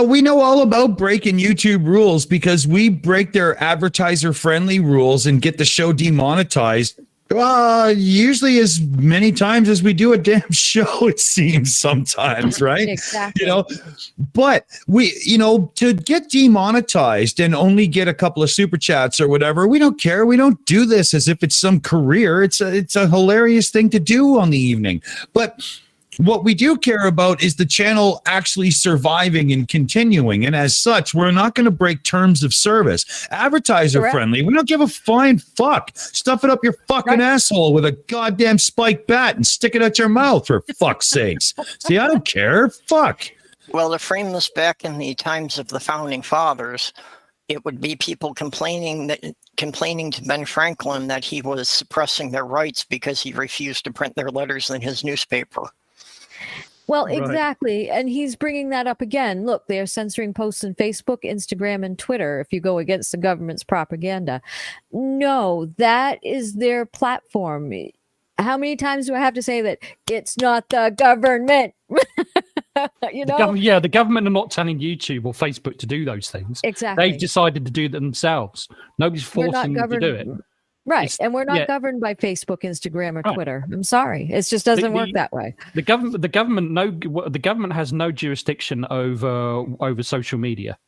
we know all about breaking YouTube rules because we break their advertiser-friendly rules and get the show demonetized. Usually as many times as we do a damn show, it seems sometimes, right? Exactly. But we, to get demonetized and only get a couple of super chats or whatever, we don't care. We don't do this as if it's some career. It's a hilarious thing to do on the evening. But what we do care about is the channel actually surviving and continuing. And as such, we're not going to break terms of service. Advertiser friendly. We don't give a flying fuck. Stuff it up your fucking asshole with a goddamn spiked bat and stick it at your mouth, for fuck's sakes. See, I don't care. Fuck. Well, to frame this back in the times of the founding fathers, it would be people complaining to Ben Franklin that he was suppressing their rights because he refused to print their letters in his newspaper. Well, exactly. And he's bringing that up again. Look, they're censoring posts on Facebook, Instagram, and Twitter if you go against the government's propaganda. No, that is their platform. How many times do I have to say that it's not the government? The government are not telling YouTube or Facebook to do those things. Exactly. They've decided to do it themselves. Nobody's forcing them to do it. Right. And we're not governed by Facebook, Instagram, or Twitter. I'm sorry. It just doesn't work that way. The government has no jurisdiction over social media.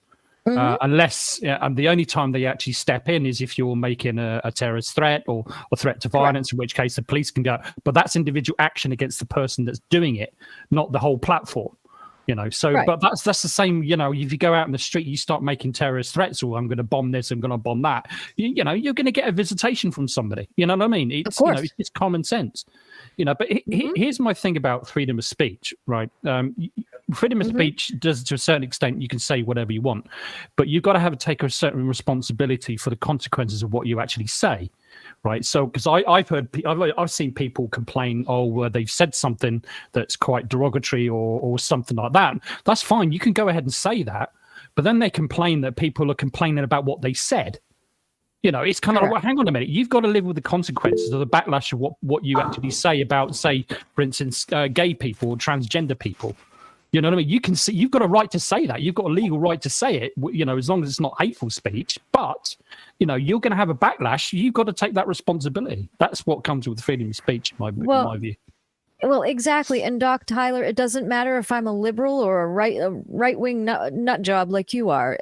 Unless and the only time they actually step in is if you're making a terrorist threat or threat to violence, in which case the police can go. But that's individual action against the person that's doing it, not the whole platform. So Right. but that's the same. If you go out in the street, you start making terrorist threats, or I'm going to bomb this, I'm going to bomb that, you're going to get a visitation from somebody. You know what I mean? It's, Of course. it's just common sense. But here's my thing about freedom of speech, right? Freedom of speech does, to a certain extent, you can say whatever you want, but you've got to take a certain responsibility for the consequences of what you actually say, right? So, because I've seen people complain, they've said something that's quite derogatory or something like that. That's fine. You can go ahead and say that, but then they complain that people are complaining about what they said. It's kind of like, well, hang on a minute. You've got to live with the consequences of the backlash of what you actually say about, say, for instance, gay people or transgender people. You know what I mean? You've got a right to say that. You've got a legal right to say it, as long as it's not hateful speech. But, you're going to have a backlash. You've got to take that responsibility. That's what comes with freedom of speech, in my view. Well, exactly. And Doc Tyler, it doesn't matter if I'm a liberal or a right-wing nut job like you are.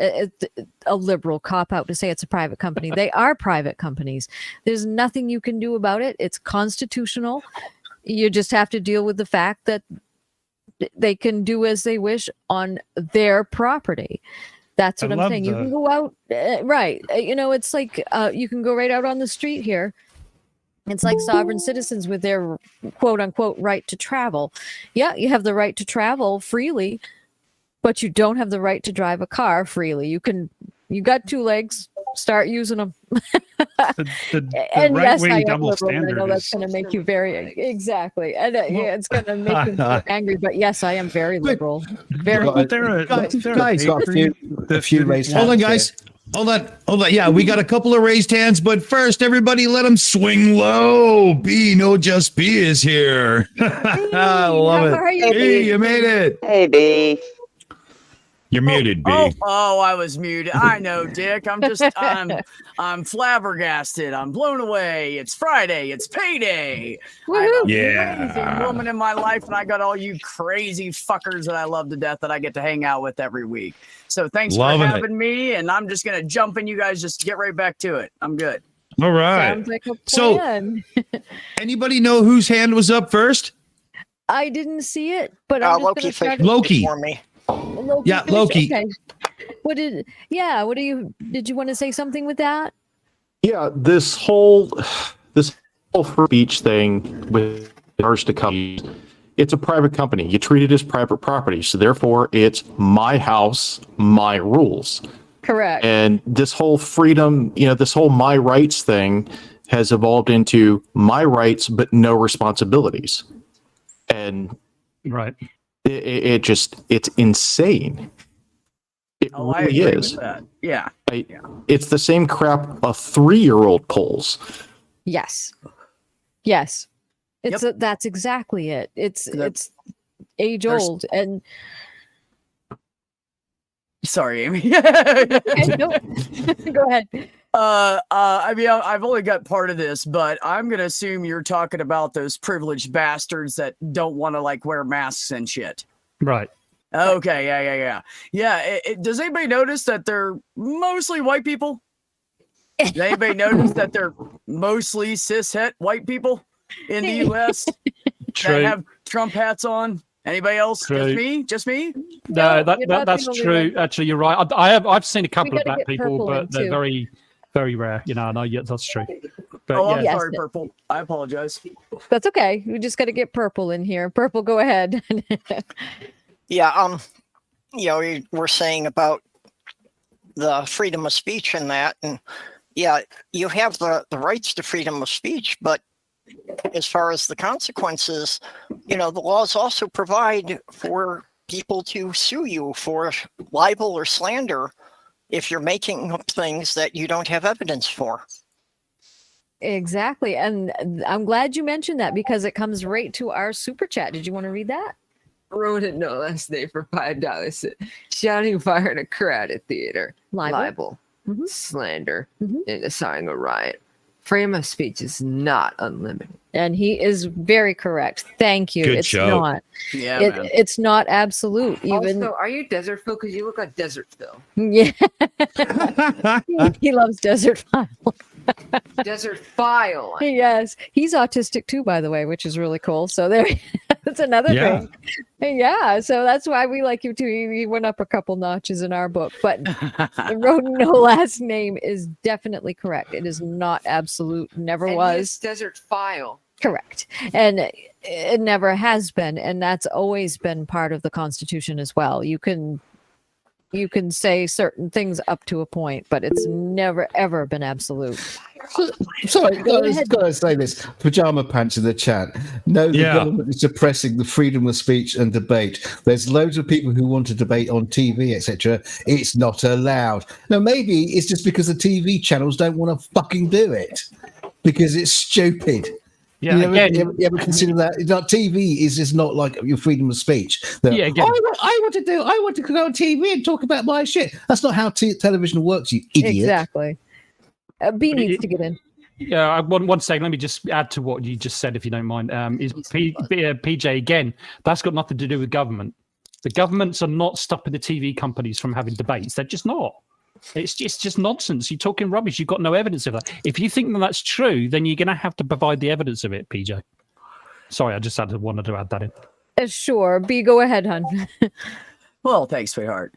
A liberal cop-out to say it's a private company. They are private companies. There's nothing you can do about it. It's constitutional. You just have to deal with the fact that they can do as they wish on their property. That's what I'm saying. You can go out, right. It's like you can go right out on the street here. It's like sovereign citizens with their quote unquote right to travel. Yeah, you have the right to travel freely, but you don't have the right to drive a car freely. You got two legs, start using them. The and right yes, I wing am double liberal. I standard know that's is going to make you very and it's going to make you angry. But yes, I am very liberal. Very. Guys, got a few raised hands. Hold on, guys. Hold on. Yeah, we got a couple of raised hands, but first, everybody let them swing low. NoJustBe is here. I love it. How are you? Hey, you made it. Hey, B. You're muted, B. Oh, I was muted. I know, Dick. I'm flabbergasted. I'm blown away. It's Friday. It's payday. I'm a amazing woman in my life, and I got all you crazy fuckers that I love to death that I get to hang out with every week. So thanks for having me, and I'm just gonna jump in. You guys just get right back to it. I'm good. All right. Sounds like a plan. So, anybody know whose hand was up first? I didn't see it, but I'm just Lokifish Loki. for me. Loki. Okay. Did you want to say something with that? Yeah, this whole free speech thing with ours to come, it's a private company. You treat it as private property, so therefore it's my house, my rules. Correct. And this whole freedom, this whole my rights thing has evolved into my rights but no responsibilities. And right. It's insane. It really is. With that. Yeah. It's the same crap a 3-year-old pulls. Yes. That's exactly it. It's age old. And sorry, Amy. Go ahead. I've only got part of this, but I'm gonna assume you're talking about those privileged bastards that don't want to wear masks and shit. Right. Okay. Yeah. Does anybody notice that they're mostly white people? Does anybody notice that they're mostly cishet white people in the U.S. that have Trump hats on? Anybody else? True. Just me? No, that's true. Actually, you're right. I've seen a couple of black people, but they're very, very rare. No, yeah, that's true. But, I'm sorry, Purple. I apologize. That's okay. We just got to get Purple in here. Purple, go ahead. Yeah. We're saying about the freedom of speech and that, and yeah, you have the rights to freedom of speech, but as far as the consequences, the laws also provide for people to sue you for libel or slander if you're making up things that you don't have evidence for. Exactly. And I'm glad you mentioned that because it comes right to our super chat. Did you want to read that? Wrote it no last day for $5. Shouting fire in a crowded theater. Libel. Slander. And inciting a riot. Freedom of speech is not unlimited. And he is very correct. Thank you. Good it's show. not. Yeah, it's not absolute. Even Also, are you Desert Phil? Because you look like Desert Phil. Yeah. He loves Desert File. Desert File. Yes. He's autistic too, by the way, which is really cool. So there That's another Yeah. thing. Yeah, so that's why we like you too. You went up a couple notches in our book, but the road no last name is definitely correct. It is not absolute, never And was. his desert file. Correct. And it never has been, and that's always been part of the Constitution as well. You can say certain things up to a point, but it's never ever been absolute. Sorry, Go guys, ahead. gotta say this. Pajama Pants in the chat. No, the government is suppressing the freedom of speech and debate. There's loads of people who want to debate on TV, etc. It's not allowed. Now, maybe it's just because the TV channels don't want to fucking do it because it's stupid. Yeah, you ever consider that? Like, TV is just not like your freedom of speech. Yeah, again. I want to go on TV and talk about my shit. That's not how television works, you idiot. Exactly. B needs to get in. Yeah, one second. Let me just add to what you just said, if you don't mind. Is PJ again? That's got nothing to do with government. The governments are not stopping the TV companies from having debates. They're just not. It's just nonsense. You're talking rubbish. You've got no evidence of that. If you think that that's true, then you're going to have to provide the evidence of it, PJ. Sorry, I just wanted to add that in. Sure. B, go ahead, hon. Well, thanks, sweetheart.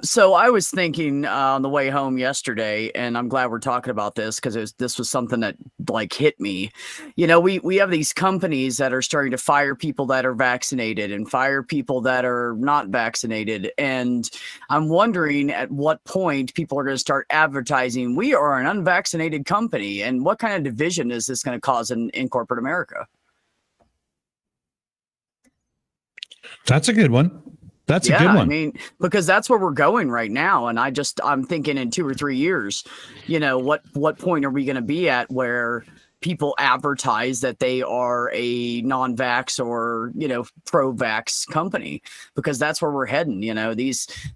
So I was thinking on the way home yesterday, and I'm glad we're talking about this because this was something that like hit me. You know, we have these companies that are starting to fire people that are vaccinated and fire people that are not vaccinated. And I'm wondering at what point people are going to start advertising, we are an unvaccinated company. And what kind of division is this going to cause in corporate America? That's a good one. That's a good one. I mean, because that's where we're going right now. And I'm thinking in 2 or 3 years, you know, what point are we going to be at where people advertise that they are a non-vax or, you know, pro-vax company? Because that's where we're heading. You know,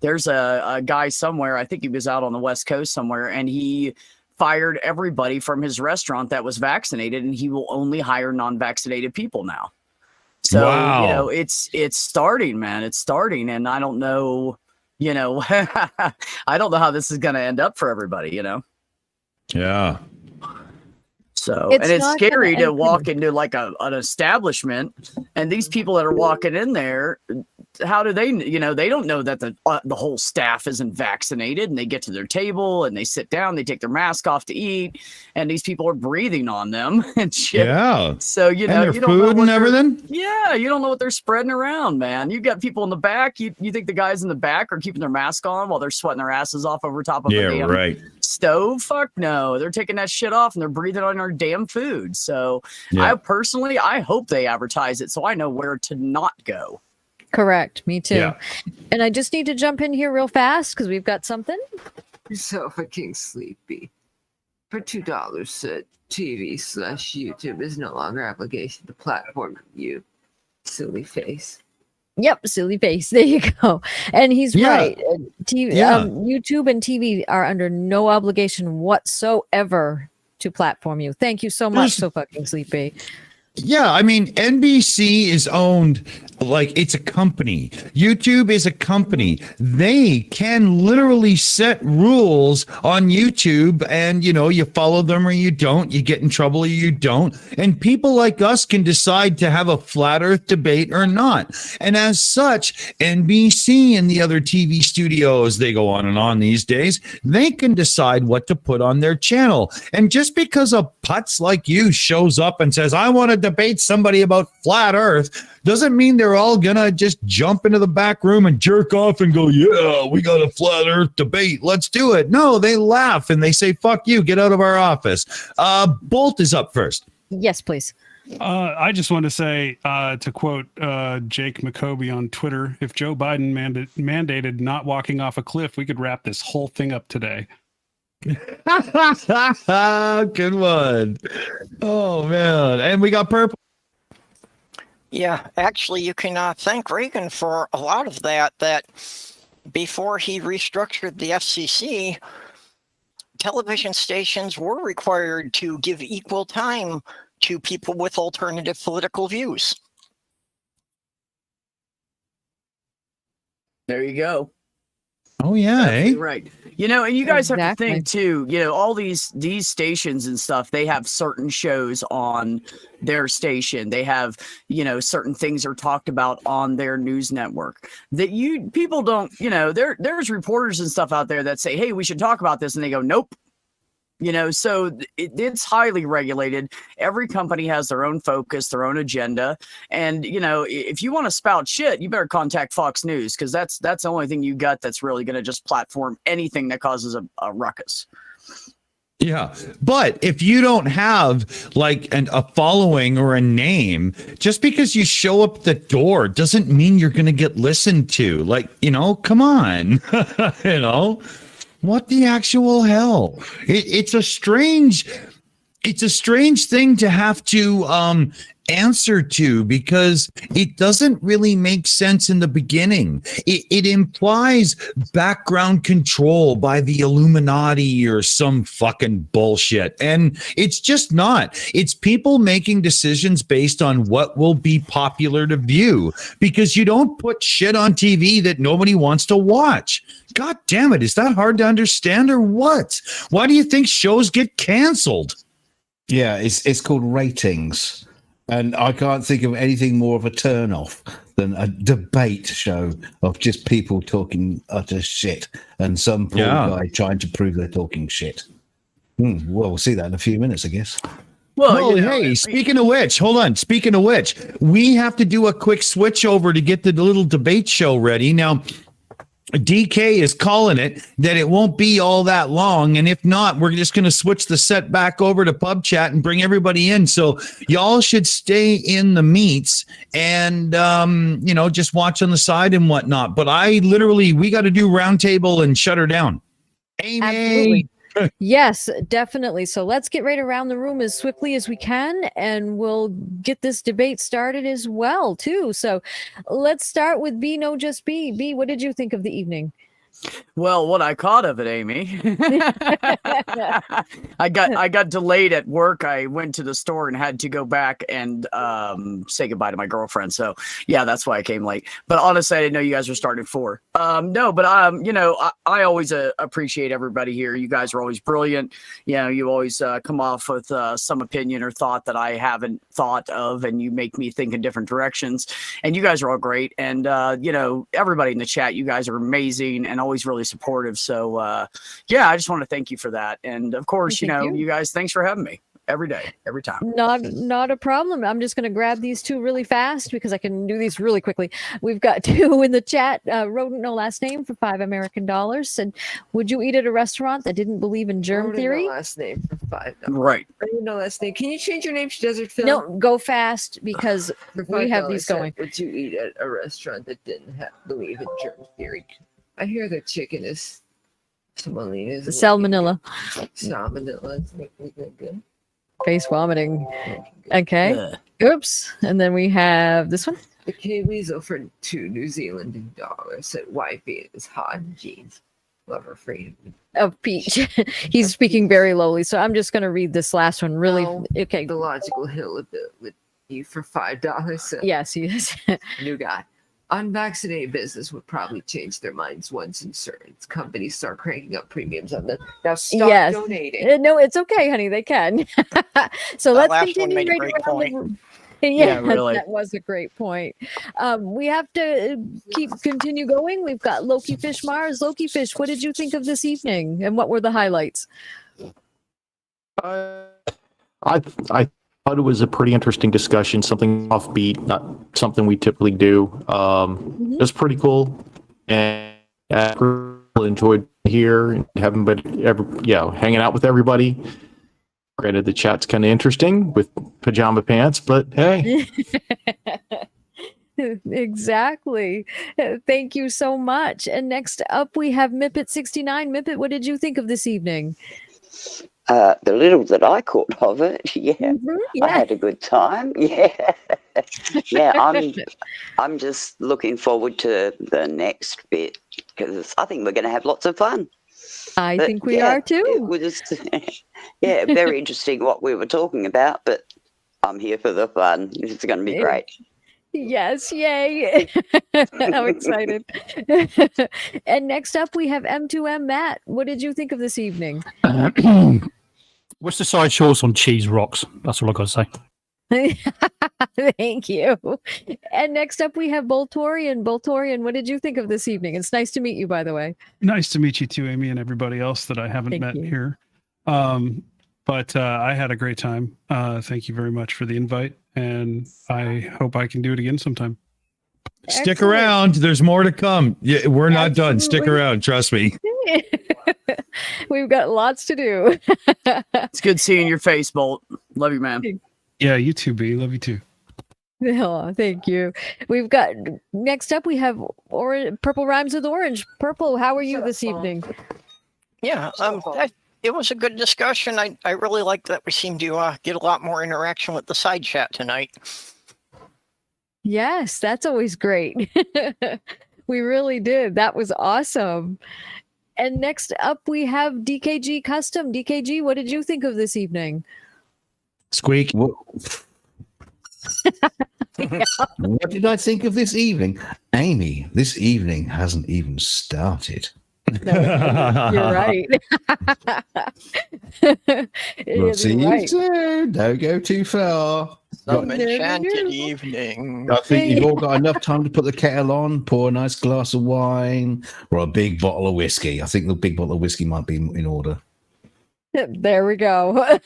there's a guy somewhere, I think he was out on the West Coast somewhere, and he fired everybody from his restaurant that was vaccinated, and he will only hire non-vaccinated people now. So, wow. You know, it's starting, man. It's starting. And I don't know, you know, I don't know how this is going to end up for everybody, you know? Yeah. So, and it's scary to walk into like an establishment, and these people that are walking in there, how do they, you know, they don't know that the whole staff isn't vaccinated, and they get to their table and they sit down, they take their mask off to eat, and these people are breathing on them and shit. Yeah. So, you know, and you their don't know food what and everything. Yeah. You don't know what they're spreading around, man. You got people in the back. You think the guys in the back are keeping their mask on while they're sweating their asses off over top of a damn stove? Fuck no. They're taking that shit off and they're breathing on our damn food. So I hope they advertise it so I know where to not go. Correct. Me too. Yeah. And I just need to jump in here real fast because we've got something. You're so fucking sleepy. For $2 said TV/YouTube is no longer obligation to platform you. Silly face. Yep, silly face. There you go. And he's right. YouTube and TV are under no obligation whatsoever to platform you. Thank you so much, So Fucking Sleepy. Yeah, I mean, NBC is owned like it's a company. YouTube is a company. They can literally set rules on YouTube, and, you know, you follow them or you don't. You get in trouble or you don't. And people like us can decide to have a flat earth debate or not. And as such, NBC and the other TV studios, they go on and on these days, they can decide what to put on their channel. And just because a putz like you shows up and says, I want to debate somebody about flat earth, doesn't mean they're all gonna just jump into the back room and jerk off and go, yeah, we got a flat earth debate, let's do it. No, they laugh and they say, fuck you, get out of our office. Bolt is up first. Yes, please. I just want to say, to quote Jake McCoby on Twitter, if Joe Biden mandated not walking off a cliff, we could wrap this whole thing up today. Good one. Oh man. And we got purple. Yeah, actually you can thank Reagan for a lot of that before he restructured the FCC, television stations were required to give equal time to people with alternative political views. There you go. Oh yeah, Absolutely eh? right. You know, and you guys have to Exactly. think too, you know, all these stations and stuff, they have certain shows on their station. They have, you know, certain things are talked about on their news network that people don't, you know, there's reporters and stuff out there that say, hey, we should talk about this. And they go, nope. You know, so it's highly regulated. Every company has their own focus, their own agenda. And, you know, if you want to spout shit, you better contact Fox News, because that's the only thing you got that's really going to just platform anything that causes a ruckus. Yeah. But if you don't have like a following or a name, just because you show up the door doesn't mean you're going to get listened to. Like, you know, come on, you know. What the actual hell? It's a strange thing to have to answer to, because it doesn't really make sense in the beginning. It implies background control by the Illuminati or some fucking bullshit. And it's just not. It's people making decisions based on what will be popular to view, because you don't put shit on TV that nobody wants to watch. God damn it. Is that hard to understand or what? Why do you think shows get canceled? Yeah, it's called ratings. And I can't think of anything more of a turn-off than a debate show of just people talking utter shit and some poor guy trying to prove they're talking shit. Well, we'll see that in a few minutes, I guess. Well, hey, speaking of which, hold on. Speaking of which, we have to do a quick switch over to get the little debate show ready. Now, DK is calling it that it won't be all that long. And if not, we're just going to switch the set back over to PubChat and bring everybody in. So y'all should stay in the meets and, you know, just watch on the side and whatnot. But we got to do roundtable and shut her down. Aimee. Absolutely. Yes, definitely. So let's get right around the room as swiftly as we can, and we'll get this debate started as well, too. So let's start with B, NoJustBe. B, what did you think of the evening? Well, what I caught of it, Aimee. I got delayed at work. I went to the store and had to go back and say goodbye to my girlfriend. So yeah, that's why I came late. But honestly, I didn't know you guys were starting at 4. No, but you know, I always appreciate everybody here. You guys are always brilliant. You know, you always come off with some opinion or thought that I haven't thought of, and you make me think in different directions. And you guys are all great. And you know, everybody in the chat, you guys are amazing and always really supportive. So yeah, I just want to thank you for that. And of course, you know, you guys, thanks for having me every day, every time. Not a problem. I'm just going to grab these two really fast because I can do these really quickly. We've got two in the chat. Rodent no last name for $5 American. Said, would you eat at a restaurant that didn't believe in germ theory? No last name for $5. Right. Rodent no last name. Can you change your name to Desert Phil? No, go fast because we have these going. Would you eat at a restaurant that didn't believe in germ theory? I hear the chicken is salmonella. Salmonella. Face vomiting. Okay. Oops. And then we have this one. The Kiwis offered $2 New Zealand dollars. Said wifey is hot jeans. Lover free of peach. He's speaking very lowly, so I'm just going to read this last one. Really, okay. The logical hill a bit with you for $5. So yes, he is. New guy. Unvaccinated business would probably change their minds once insurance companies start cranking up premiums on them. Now stop donating. No, it's okay, honey. They can. So let's continue right around. Yeah, really. That was a great point. We have to continue going. We've got Lokifish Marz. Lokifish, what did you think of this evening, and what were the highlights? I thought it was a pretty interesting discussion, something offbeat, not something we typically do. It was pretty cool, and I really enjoyed here and hanging out with everybody. Granted, the chat's kind of interesting with pajama pants, but hey. Exactly. Thank you so much. And next up, we have Mipet 69. Mipet, what did you think of this evening? The little that I caught of it, yeah. I had a good time. Yeah, I'm just looking forward to the next bit because I think we're going to have lots of fun. I think we are too. It was, very interesting what we were talking about, but I'm here for the fun. It's going to be great. Yes, yay. I'm excited. And next up, we have M2M Matt. What did you think of this evening? What's the side choice on cheese rocks? That's all I got to say. Thank you. And next up, we have Boltorian. Boltorian, what did you think of this evening? It's nice to meet you, by the way. Nice to meet you too, Amy, and everybody else that I haven't Thank met you. here. But I had a great time. Thank you very much for the invite, and I hope I can do it again sometime. Stick Excellent. around. There's more to come. Yeah, we're not done. Stick Absolutely. around. Trust me. We've got lots to do. It's good seeing your face, Bolt. Love you, man. Yeah, you too, B. Love you too. Oh, thank you. We've got next up. We have Purple Rhymes with Orange. Purple, how are you this evening? Yeah, it was a good discussion. I really like that we seem to get a lot more interaction with the side chat tonight. Yes, that's always great. We really did. That was awesome. And next up, we have DKG Custom. DKG, what did you think of this evening? Squeak. What did I think of this evening? Amy, this evening hasn't even started. No, you're right. We'll see you right. soon. Don't go too far. Some No, no, enchanted no. evening. I think you've all got enough time to put the kettle on, pour a nice glass of wine, or a big bottle of whiskey. I think the big bottle of whiskey might be in order. There we go.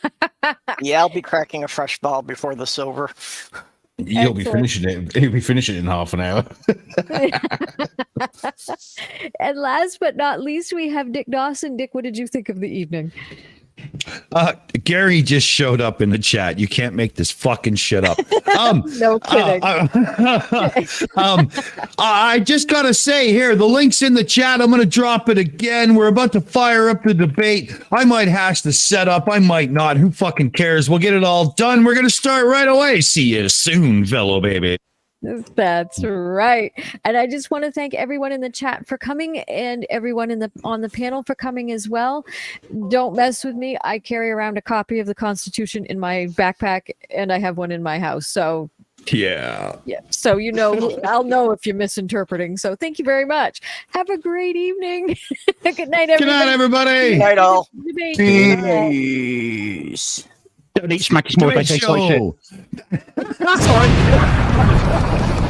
Yeah, I'll be cracking a fresh bottle before the silver. You'll be Excellent. finishing it. You'll be finishing it in half an hour. And last but not least, we have Dick Dawson. Dick, what did you think of the evening? Gary just showed up in the chat. You can't make this fucking shit up. No kidding. I just gotta say here, the link's in the chat. I'm gonna drop it again. We're about to fire up the debate. I might hash the setup. I might not. Who fucking cares? We'll get it all done. We're gonna start right away. See you soon, fellow baby. That's right. And I just want to thank everyone in the chat for coming and everyone on the panel for coming as well. Don't mess with me. I carry around a copy of the Constitution in my backpack and I have one in my house. So Yeah. yeah. So I'll know if you're misinterpreting. So thank you very much. Have a great evening. Good night, everybody. Good night, everybody. Good night, all. Debate. Peace. Don't eat smacky small. They Great taste like shit. show.